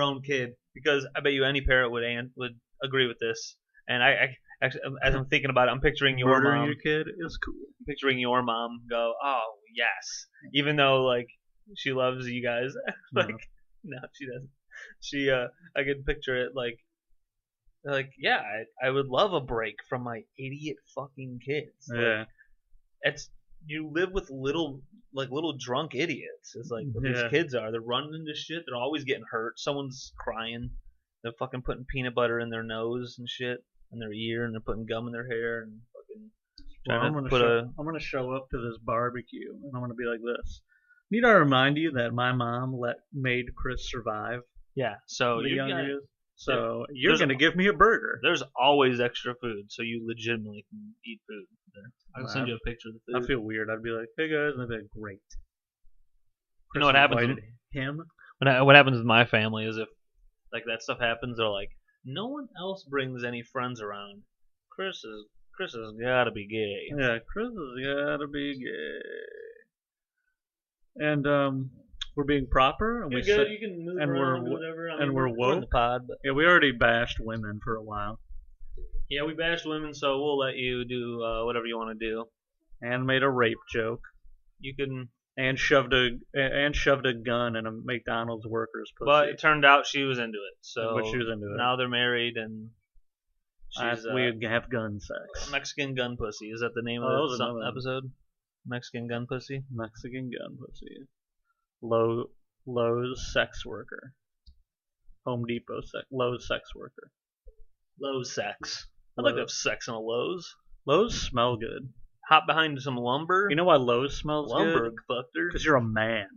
own kid. Because I bet you any parent would agree with this. And I actually, as I'm thinking about it, I'm picturing your Murdering mom. your kid is cool. Picturing your mom go, oh yes, even though like she loves you guys, like no, she doesn't. She I could picture it like yeah, I would love a break from my idiot fucking kids. Yeah. It's you live with little drunk idiots. It's like what these Yeah. kids are. They're running into shit. They're always getting hurt. Someone's crying. They're fucking putting peanut butter in their nose and shit, in their ear, and they're putting gum in their hair and fucking Well, trying to put I'm gonna show up to this barbecue and I'm gonna be like this. Need I remind you that my mom made Chris survive yeah. So the you younger got, years? So you're There's gonna give me a burger. there's always extra food, so you legitimately can eat food there. I'll send you a picture of the I food. feel weird. I'd be like, hey guys, and I'd be like, great. You know what happens invited him? what happens with my family is if like that stuff happens, they're like, no one else brings any friends around. Chris has got to be gay. Yeah, Chris has gotta be gay. And we're being proper, and You're we good. said, You can move and we're around, wo- whatever. I and mean, we're in woke. the pod, but yeah, we already bashed women for a while, yeah, we bashed women, so we'll let you do whatever you want to do. and made a rape joke, You can, and shoved a gun in a McDonald's worker's pussy. but it turned out she was into it. So But she was into it. now they're married, and she's we have gun sex. Mexican gun pussy. Is that the name Oh, that of was the another one. episode? Mexican gun pussy. Mexican gun pussy. Low Lowe's sex worker. Home Depot Lowe's sex worker. Lowe's sex. I'd like to have sex in a Lowe's. Lowe's smell good. Hop behind some lumber. You know why Lowe's smells lumber good? fucker. Because you're a man.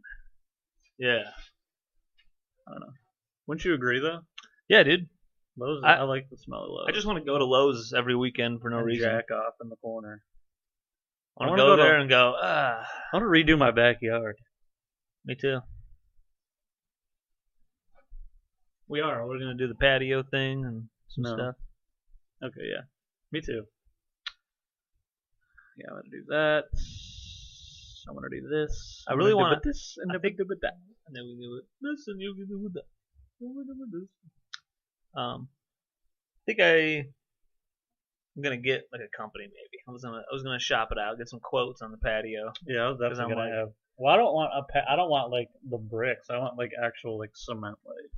Yeah. I don't know. Wouldn't you agree though? Yeah, dude. Lowe's. I like the smell of Lowe's. I just want to go to Lowe's every weekend for no reason. Jack off in the corner. I want to go there and go. I want to redo my backyard. Me too. We are. We're gonna do the patio thing and some stuff. Okay, yeah. Me too. Yeah, I'm gonna do that. I want to do this. I really want this and then do that. And then we do it. This and you can do that. I think I'm gonna get like a company maybe. I was gonna shop it out, get some quotes on the patio. Yeah, I was definitely gonna have. Well, I don't want like the bricks. I want like actual like cement laid.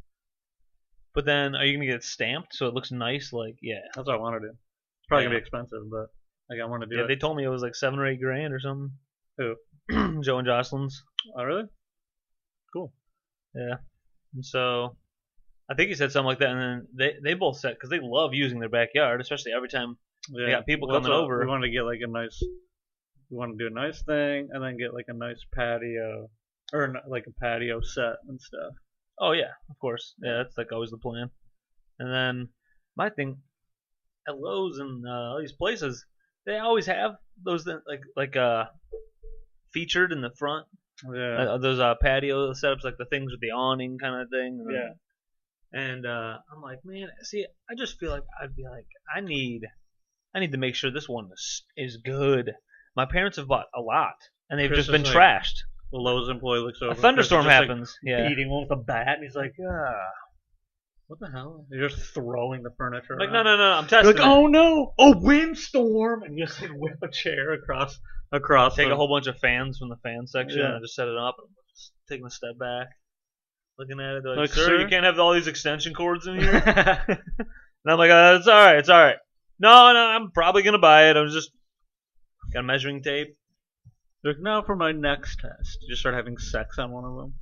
But then, are you gonna get it stamped so it looks nice? Like, yeah. That's what I want to do. It's probably gonna be expensive, but like I want to do it. Yeah, they told me it was like $7 or $8 grand or something. Who? Joe and Jocelyn's. Oh, really? Cool. Yeah. And so, I think he said something like that, and then they both said because they love using their backyard, especially every time they got people coming over. We want to get like a nice. We want to do a nice thing, and then get like a nice patio, or like a patio set and stuff. Oh yeah, of course. Yeah, that's like always the plan. And then my thing at Lowe's and all these places, they always have those featured in the front. Yeah. Those patio setups, like the things with the awning kind of thing. Yeah. And I'm like, man, see, I just feel like I'd be like, I need to make sure this one is good. My parents have bought a lot, and they've just been trashed. The Lowe's employee looks over. A thunderstorm happens. Like, beating one with a bat, and he's like, what the hell? You're just throwing the furniture. Like, around. no, I'm testing. You're like, oh no, a windstorm, and you just like whip a chair across. Take a whole bunch of fans from the fan section and just set it up. And just taking a step back, looking at it. They're like, sir, you can't have all these extension cords in here. And I'm like, it's all right, it's all right. No, I'm probably gonna buy it. I'm just got measuring tape. Like, now for my next test. You just start having sex on one of them.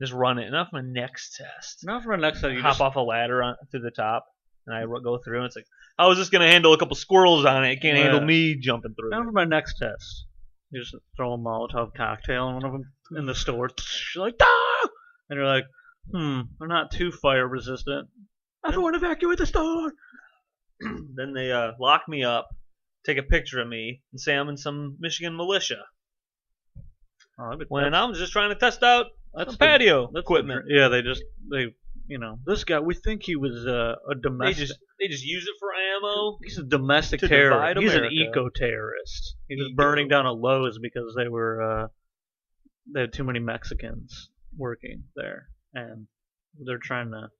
Just run it. Now for my next test. Now for my next test, you hop off a ladder to the top, and I go through, and it's like, how is this going to handle a couple squirrels on it? It can't handle me jumping through. Now for my next test, you just throw a Molotov cocktail in one of them in the store. You're like, ah! And you're like, they're not too fire resistant. Everyone evacuate the store! Then they lock me up, take a picture of me, and say I'm in some Michigan militia. When I'm just trying to test out patio equipment. This guy, we think he was a domestic. They just use it for ammo. He's a domestic terrorist. He's an eco-terrorist. He was burning down a Lowe's because they had too many Mexicans working there, and they're trying to.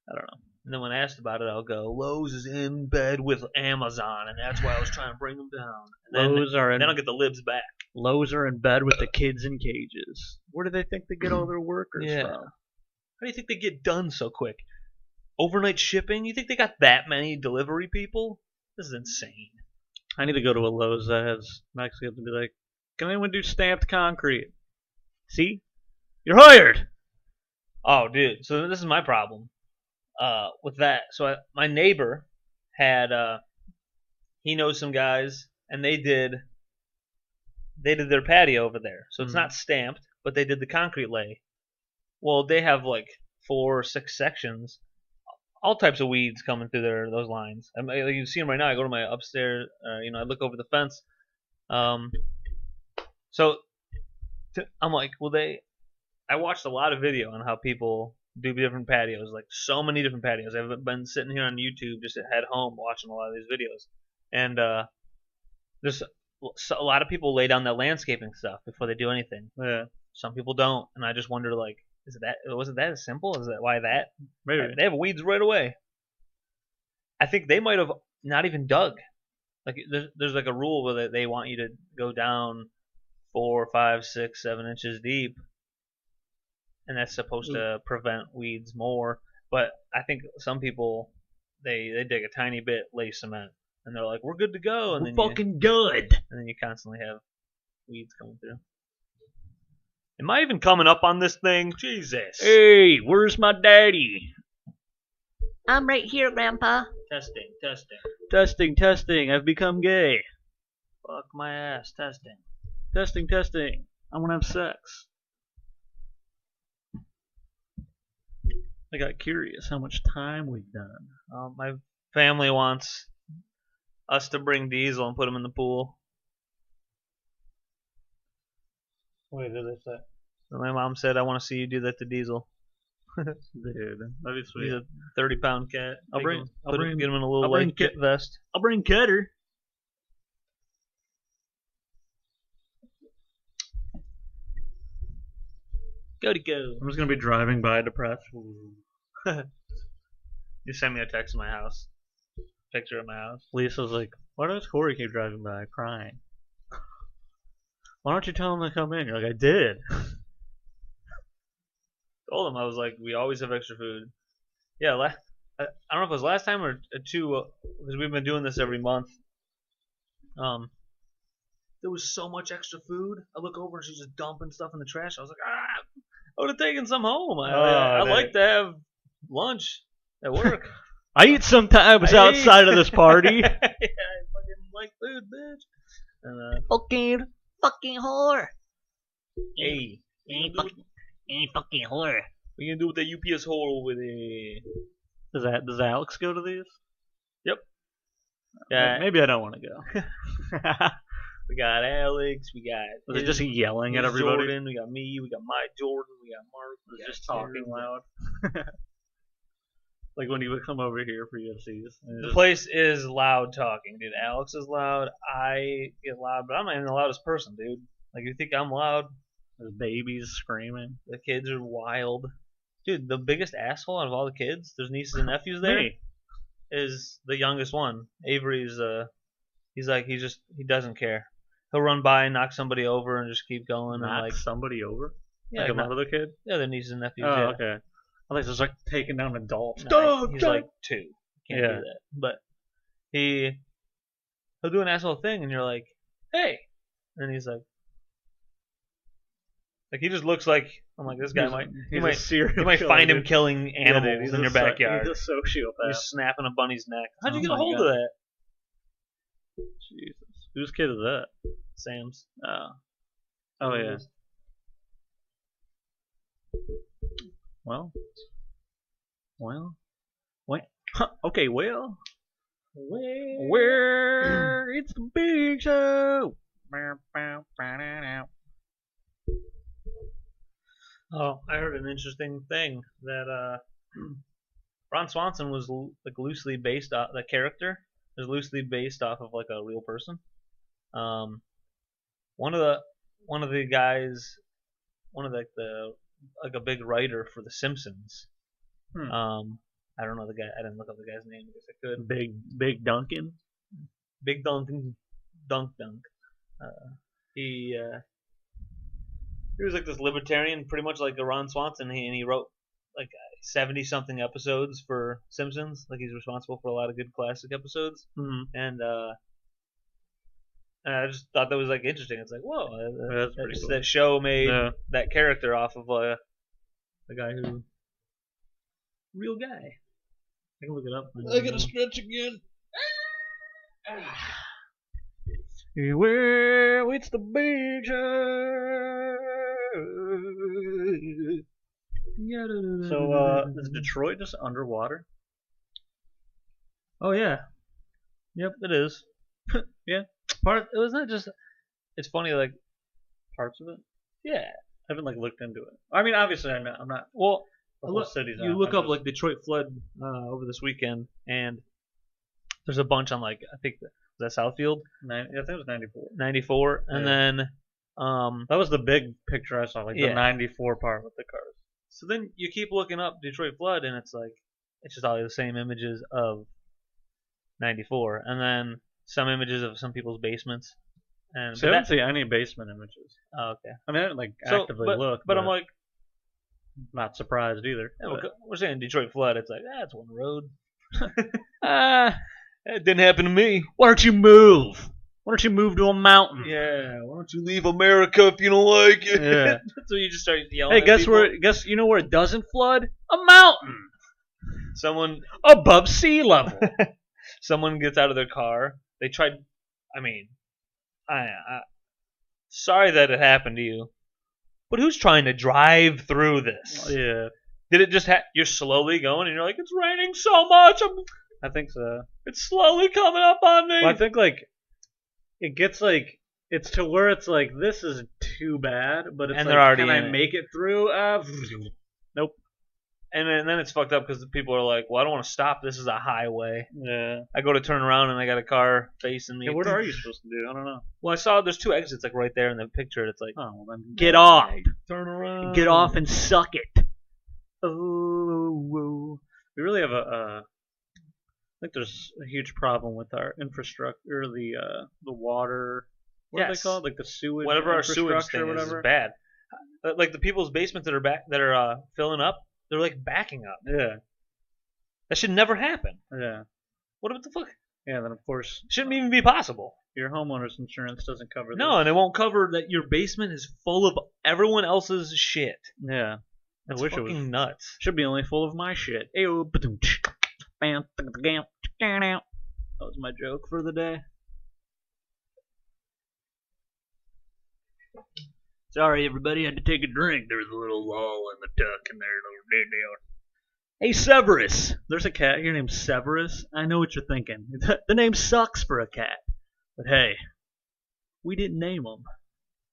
I don't know. And then when asked about it, I'll go, Lowe's is in bed with Amazon, and that's why I was trying to bring them down. And then I'll get the libs back. Lowe's are in bed with the kids in cages. Where do they think they get all their workers from? How do you think they get done so quick? Overnight shipping? You think they got that many delivery people? This is insane. I need to go to a Lowe's that has Mexicans and be like, can anyone do stamped concrete? See? You're hired! Oh, dude. So this is my problem. With that, so my neighbor had he knows some guys, and they did their patio over there. So it's not stamped, but they did the concrete lay. Well, they have like 4 or 6 sections, all types of weeds coming through those lines. You see them right now. I go to my upstairs, I look over the fence. So I'm like, I watched a lot of video on how people do different patios, like so many different patios. I've been sitting here on YouTube just at home watching a lot of these videos, and there's a lot of people lay down that landscaping stuff before they do anything. Yeah. Some people don't, and I just wonder, like, was it that as simple? Is that why that? Maybe they have weeds right away. I think they might have not even dug. Like there's like a rule where they want you to go down 4, 5, 6, 7 inches deep. And that's supposed to prevent weeds more. But I think some people, they dig a tiny bit, lay cement. and they're like, "We're good to go," and We're then fucking good. you constantly have weeds coming through. Am I even coming up on this thing? Jesus. Hey, where's my daddy? I'm right here, Grandpa. Testing, testing. Testing, testing. I've become gay. Fuck my ass, testing. Testing, testing. I want to have sex. I got curious how much time we've done. My family wants us to bring Diesel and put him in the pool. Wait, did they say? So my mom said, "I want to see you do that to Diesel." Dude, that'd be sweet. He's a 30-pound cat. I'll bring- Get him in a little I'll bring life kit vest. I'll bring Cutter. Go to go. I'm just gonna be driving by depressed. You send me a text of my house. Picture of my house. Lisa's like, why does Cory keep driving by crying? Why don't you tell him to come in? You're like, I did. Told him, I was like, we always have extra food. Yeah, I don't know if it was last time or two, because we've been doing this every month. There was so much extra food. I look over and she's just dumping stuff in the trash. I was like, I would have taken some home. I like to have lunch at work. I eat sometimes outside of this party. Yeah, I fucking like food, bitch. And, Fucking whore. hey, Ain't fucking whore. what you gonna do with that UPS hole over there? Does Alex go to these? Yep. Yeah, Maybe I don't want to go. we got Alex. We got. Was it just yelling at Miss everybody? Jordan, we got me. We got my Jordan. We got Mark. We got Just talking Terry. loud. Like when he would come over here for UFCs. The place is loud talking, dude. Alex is loud. I get loud, but I'm not even the loudest person, dude. Like, you think I'm loud? There's babies screaming. The kids are wild. Dude, the biggest asshole out of all the kids, there's nieces and nephews there, Me. is the youngest one. Avery's, he's like, he doesn't care. He'll run by and knock somebody over and just keep going. Knock and like, somebody over? yeah, Like not- another kid? yeah, they're nieces and nephews. Oh, yeah. okay. I thought it was like taking down adults. No, he's like 2. Can't Yeah. do that. But he'll do an asshole thing, and you're like, hey, and he's like he just looks like, I'm like, this guy might He's a serial you might killer, find him dude. killing Yeah, dude, animals he's in a your psy- backyard. He's a sociopath. You're snapping a bunny's neck. How'd you Oh get a my hold God. of that? Jesus. Whose kid is that? Sam's. Oh, yeah. Well. Okay, well. Where it's the big show. Oh, I heard an interesting thing that Ron Swanson was like loosely based off the character is loosely based off of like a real person. One of the guys, one of the like a big writer for The Simpsons. I don't know the guy. I didn't look up the guy's name. I guess I could. Big Duncan. Big Dunk. He was like this libertarian, pretty much like a Ron Swanson. And he wrote like 70-something episodes for Simpsons. Like, he's responsible for a lot of good classic episodes. And I just thought that was like interesting. It's like, whoa, That's pretty cool. that show made Yeah. that character off of a guy who real guy. I can look it up. I gotta stretch again. Well, it's the big show. So, is Detroit just underwater? Oh yeah, yep, it is. Yeah. It was not just. It's funny, like, Parts of it? yeah. I haven't like looked into it. I mean, obviously, I'm not. Well, The whole city's you out. look I'm up just- like Detroit flood over this weekend, and there's a bunch on like I think was that Southfield I think it was 94. 94, and Yeah. then That was the big picture I saw, like Yeah. the 94 part with the cars. so then you keep looking up Detroit flood, and it's like it's just all the same images of 94, and then some images of some people's basements. And So I didn't see any basement images. oh, okay. I mean, I didn't like So, actively but, look, but I'm like, not surprised either. yeah, but- we're saying Detroit flood. It's like, it's one road. It didn't happen to me. Why don't you move? Why don't you move to a mountain? Yeah, why don't you leave America if you don't like it? Yeah. So you just start yelling Hey, at guess people. where? Guess you know where it doesn't flood? A mountain Someone above sea level. someone gets out of their car. They tried. I mean, I sorry that it happened to you, but who's trying to drive through this? Yeah, Did it just? You're slowly going, and you're like, it's raining so much. I think so. It's slowly coming up on me. Well, I think like it gets like it's to where it's like this is too bad, but it's And like, they're already can I in it. make it through? Nope. And then it's fucked up because the people are like, well, I don't want to stop. This is a highway. Yeah. I go to turn around and I got a car facing me. Yeah, what are you supposed to do? I don't know. Well, I saw there's two exits like right there in the picture. It's like, Oh, well then get off. turn around. Get off and suck it. Oh, we really have I think there's a huge problem with our infrastructure, the water. What are they Yes. called? Like the sewage. Whatever our sewage infrastructure thing or is whatever. bad. Like the people's basements that are filling up, they're like backing up. Yeah. That should never happen. Yeah. What the fuck? Yeah. Then of course Shouldn't even be possible. your homeowner's insurance doesn't cover this. No, and it won't cover that your basement is full of everyone else's shit. Yeah. That's I wish it fucking was. nuts. Should be only full of my shit. Ayo, ba-doom, bam, bam, that was my joke for the day. Sorry, everybody, had to take a drink. There was a little lull in the tuck in there, little deal. Hey, Severus. There's a cat here named Severus. I know what you're thinking. The name sucks for a cat. But hey, we didn't name him.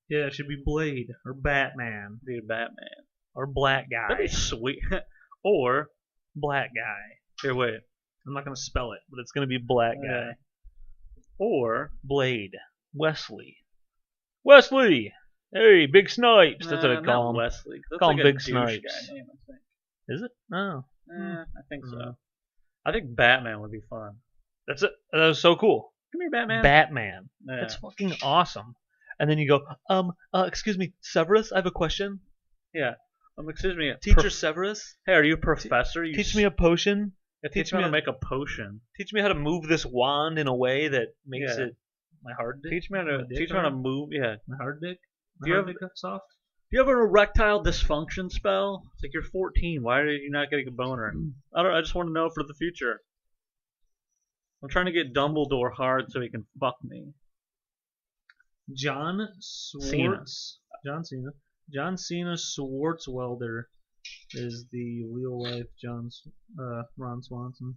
Yeah, it should be Blade or Batman Dude, Batman. or Black Guy. That'd be sweet. Or, Black Guy. here, wait. I'm not gonna spell it, but it's gonna be Black Guy. Yeah. Or, Blade. Wesley. Wesley. Hey, Big Snipes. That's what I not call him. Wesley. 'Cause that's Call like him a Big douche Snipes. guy name, I think. Is it? Oh, I think so. Mm. I think Batman would be fun. that's it. That was so cool. Come here, Batman. Batman. Yeah. That's fucking awesome. And then you go, excuse me, Severus, I have a question. Yeah. Excuse me. Teacher Severus, Hey, are you a professor? You teach me a potion. teach me how to make a potion. Teach me how to move this wand in a way that makes Yeah. it my hard dick. Teach me how to My dick teach me how to hard? move. Yeah. My hard dick. My Do you hard have- dick soft? Do you have an erectile dysfunction spell? It's like you're 14. Why are you not getting a boner? I just want to know for the future. I'm trying to get Dumbledore hard so he can fuck me. John Swartz. John Cena. John Cena Swartzwelder is the real life Ron Swanson.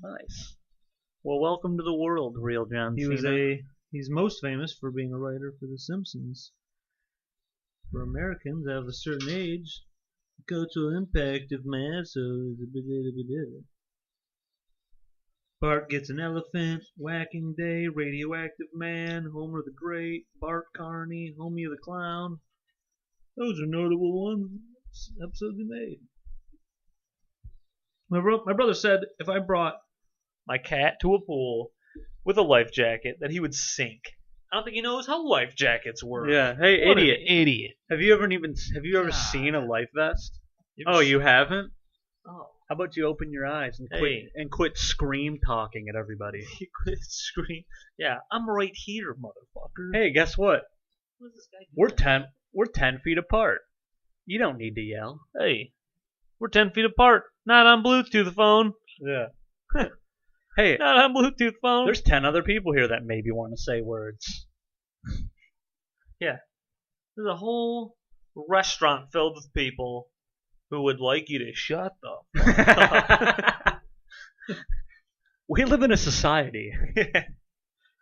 Nice. Well, welcome to the world, real John Cena. He's most famous for being a writer for The Simpsons. For Americans of a certain age, cultural impact of mass. Bart gets an elephant, Whacking Day, Radioactive Man, Homer the Great, Bart Carney, Homie the Clown. Those are notable ones. Episodes he made. My brother said if I brought my cat to a pool with a life jacket that he would sink. I don't think he knows how life jackets work. Yeah. Hey, What an idiot. idiot. Have you ever God. seen a life vest? You Oh, you haven't? Oh. How about you open your eyes and Hey. quit scream talking at everybody? He quit screaming. Yeah, I'm right here, motherfucker. Hey, guess what? What is this guy doing? We're 10 feet apart. You don't need to yell. Hey, we're 10 feet apart. Not on Bluetooth phone. Yeah. Hey, Not on Bluetooth phone. there's 10 other people here that maybe want to say words. There's a whole restaurant filled with people who would like you to shut the We live in a society.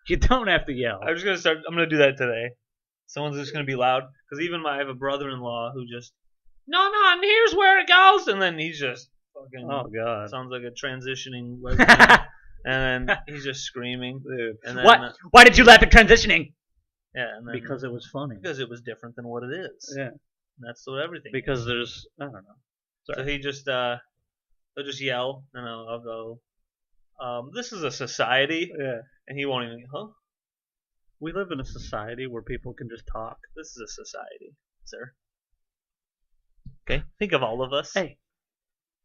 You don't have to yell. I'm gonna do that today. Someone's just gonna be loud because I have a brother-in-law who just no, and here's where it goes, and then he's just fucking Oh God. sounds like a transitioning lesbian, and then he's just screaming. Dude. And then, What? Why did you laugh at transitioning? Yeah, and then, Because it was funny. because it was different than what it is. Yeah. And that's what everything. Because there's I don't know. So he just he'll just yell, and I'll go, this is a society, Yeah. and he won't even, huh? We live in a society where people can just talk. This is a society, sir. Okay, think of all of us. Hey,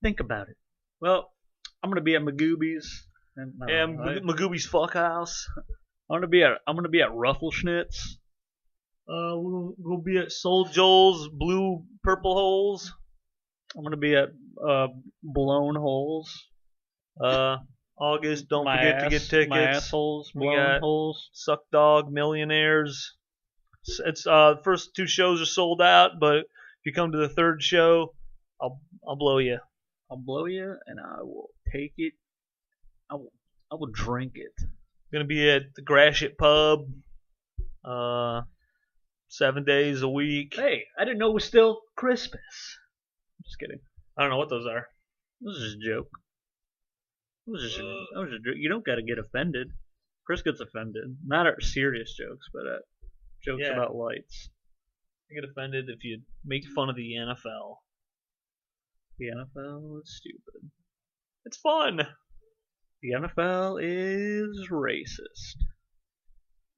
think about it. Well, I'm gonna be at Magoobies And, no, Yeah, I, Magooby's fuck house. I'm gonna be at Ruffleschnitz. We'll be at Soul Joel's Blue Purple Holes. I'm gonna be at Blown Holes. August, don't My forget to get ass, tickets. my assholes, We blown got holes. Suck Dog Millionaires. It's first two shows are sold out, but if you come to the third show, I'll blow you. I'll blow you, and I will take it. I will drink it. Gonna be at the Gratiot Pub. 7 days a week. Hey, I didn't know it was still Christmas. I'm just kidding. I don't know what those are. This is just a joke. You don't gotta get offended. Chris gets offended. Not at serious jokes, but at jokes Yeah. about lights. I get offended if you make fun of the NFL. The NFL is stupid. It's fun. The NFL is racist.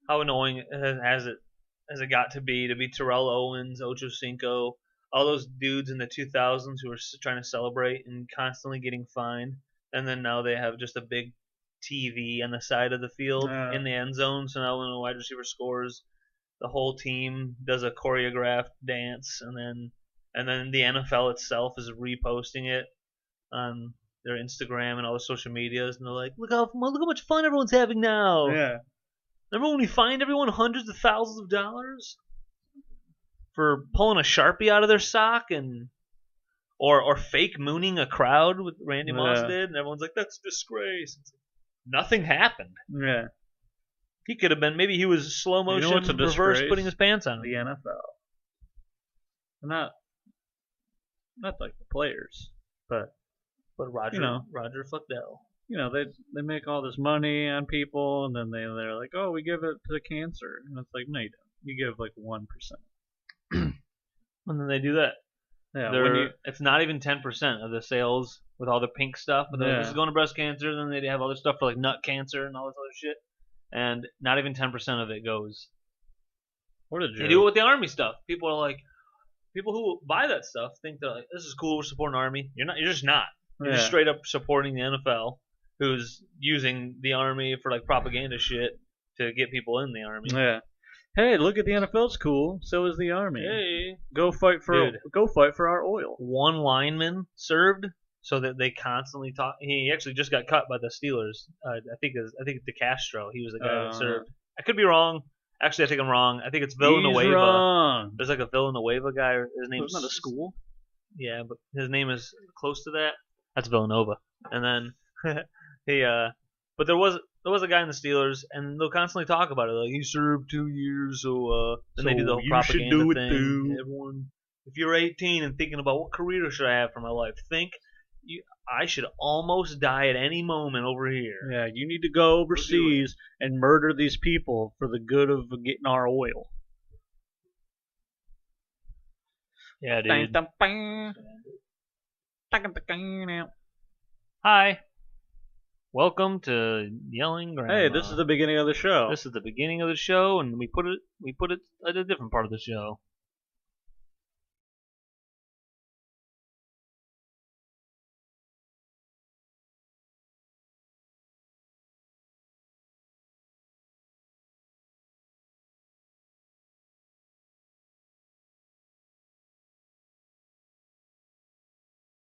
How annoying has it got to be Terrell Owens, Ocho Cinco, all those dudes in the 2000s who were trying to celebrate and constantly getting fined, and then now they have just a big TV on the side of the field in the end zone. So now when a wide receiver scores, the whole team does a choreographed dance, and then the NFL itself is reposting it on their Instagram and all the social medias, and they're like, look how much fun everyone's having now. Yeah. Remember when we fined everyone hundreds of thousands of dollars for pulling a Sharpie out of their sock and or fake mooning a crowd with Randy Moss Yeah. did, and everyone's like, that's a disgrace. Nothing happened. Yeah. He could have been, maybe he was slow motion what's a reverse disgrace? putting his pants on. The NFL. Not like the players, but But Roger Fleckdell. they make all this money on people, and then they're like, oh, we give it to cancer, and it's like, no, you don't. You give like 1%. And then they do that. Yeah. It's not even 10% of the sales with all the pink stuff. But Yeah. this is going to breast cancer. Then they have other stuff for like nut cancer and all this other shit. And not even 10% of it goes. What a joke. They do it with the Army stuff. People who buy that stuff think they're like, this is cool, we're supporting Army. You're not. You're just not. You're just straight up supporting the NFL, who's using the Army for like propaganda shit to get people in the Army. Yeah. Hey, look at the NFL's cool. So is the Army. Hey, Go fight for our oil. one lineman served, so that they constantly talk. He actually just got cut by the Steelers. I think DeCastro. He was the guy that served. I could be wrong. Actually, I think I'm wrong. I think it's Villanueva. He's wrong. There's like a Villanueva guy. His name's Isn't that a school? Yeah, but his name is close to that. That's Villanova. And then but there was a guy in the Steelers, and they'll constantly talk about it. Like, he served 2 years, so then they do the whole propaganda should do it thing. too. Everyone, if you're 18 and thinking about what career should I have for my life, I should almost die at any moment over here. Yeah, you need to go overseas and murder these people for the good of getting our oil. Yeah, dude. Hi. Welcome to Yelling Grandma. Hey, this is the beginning of the show. This is the beginning of the show, and we put it at a different part of the show.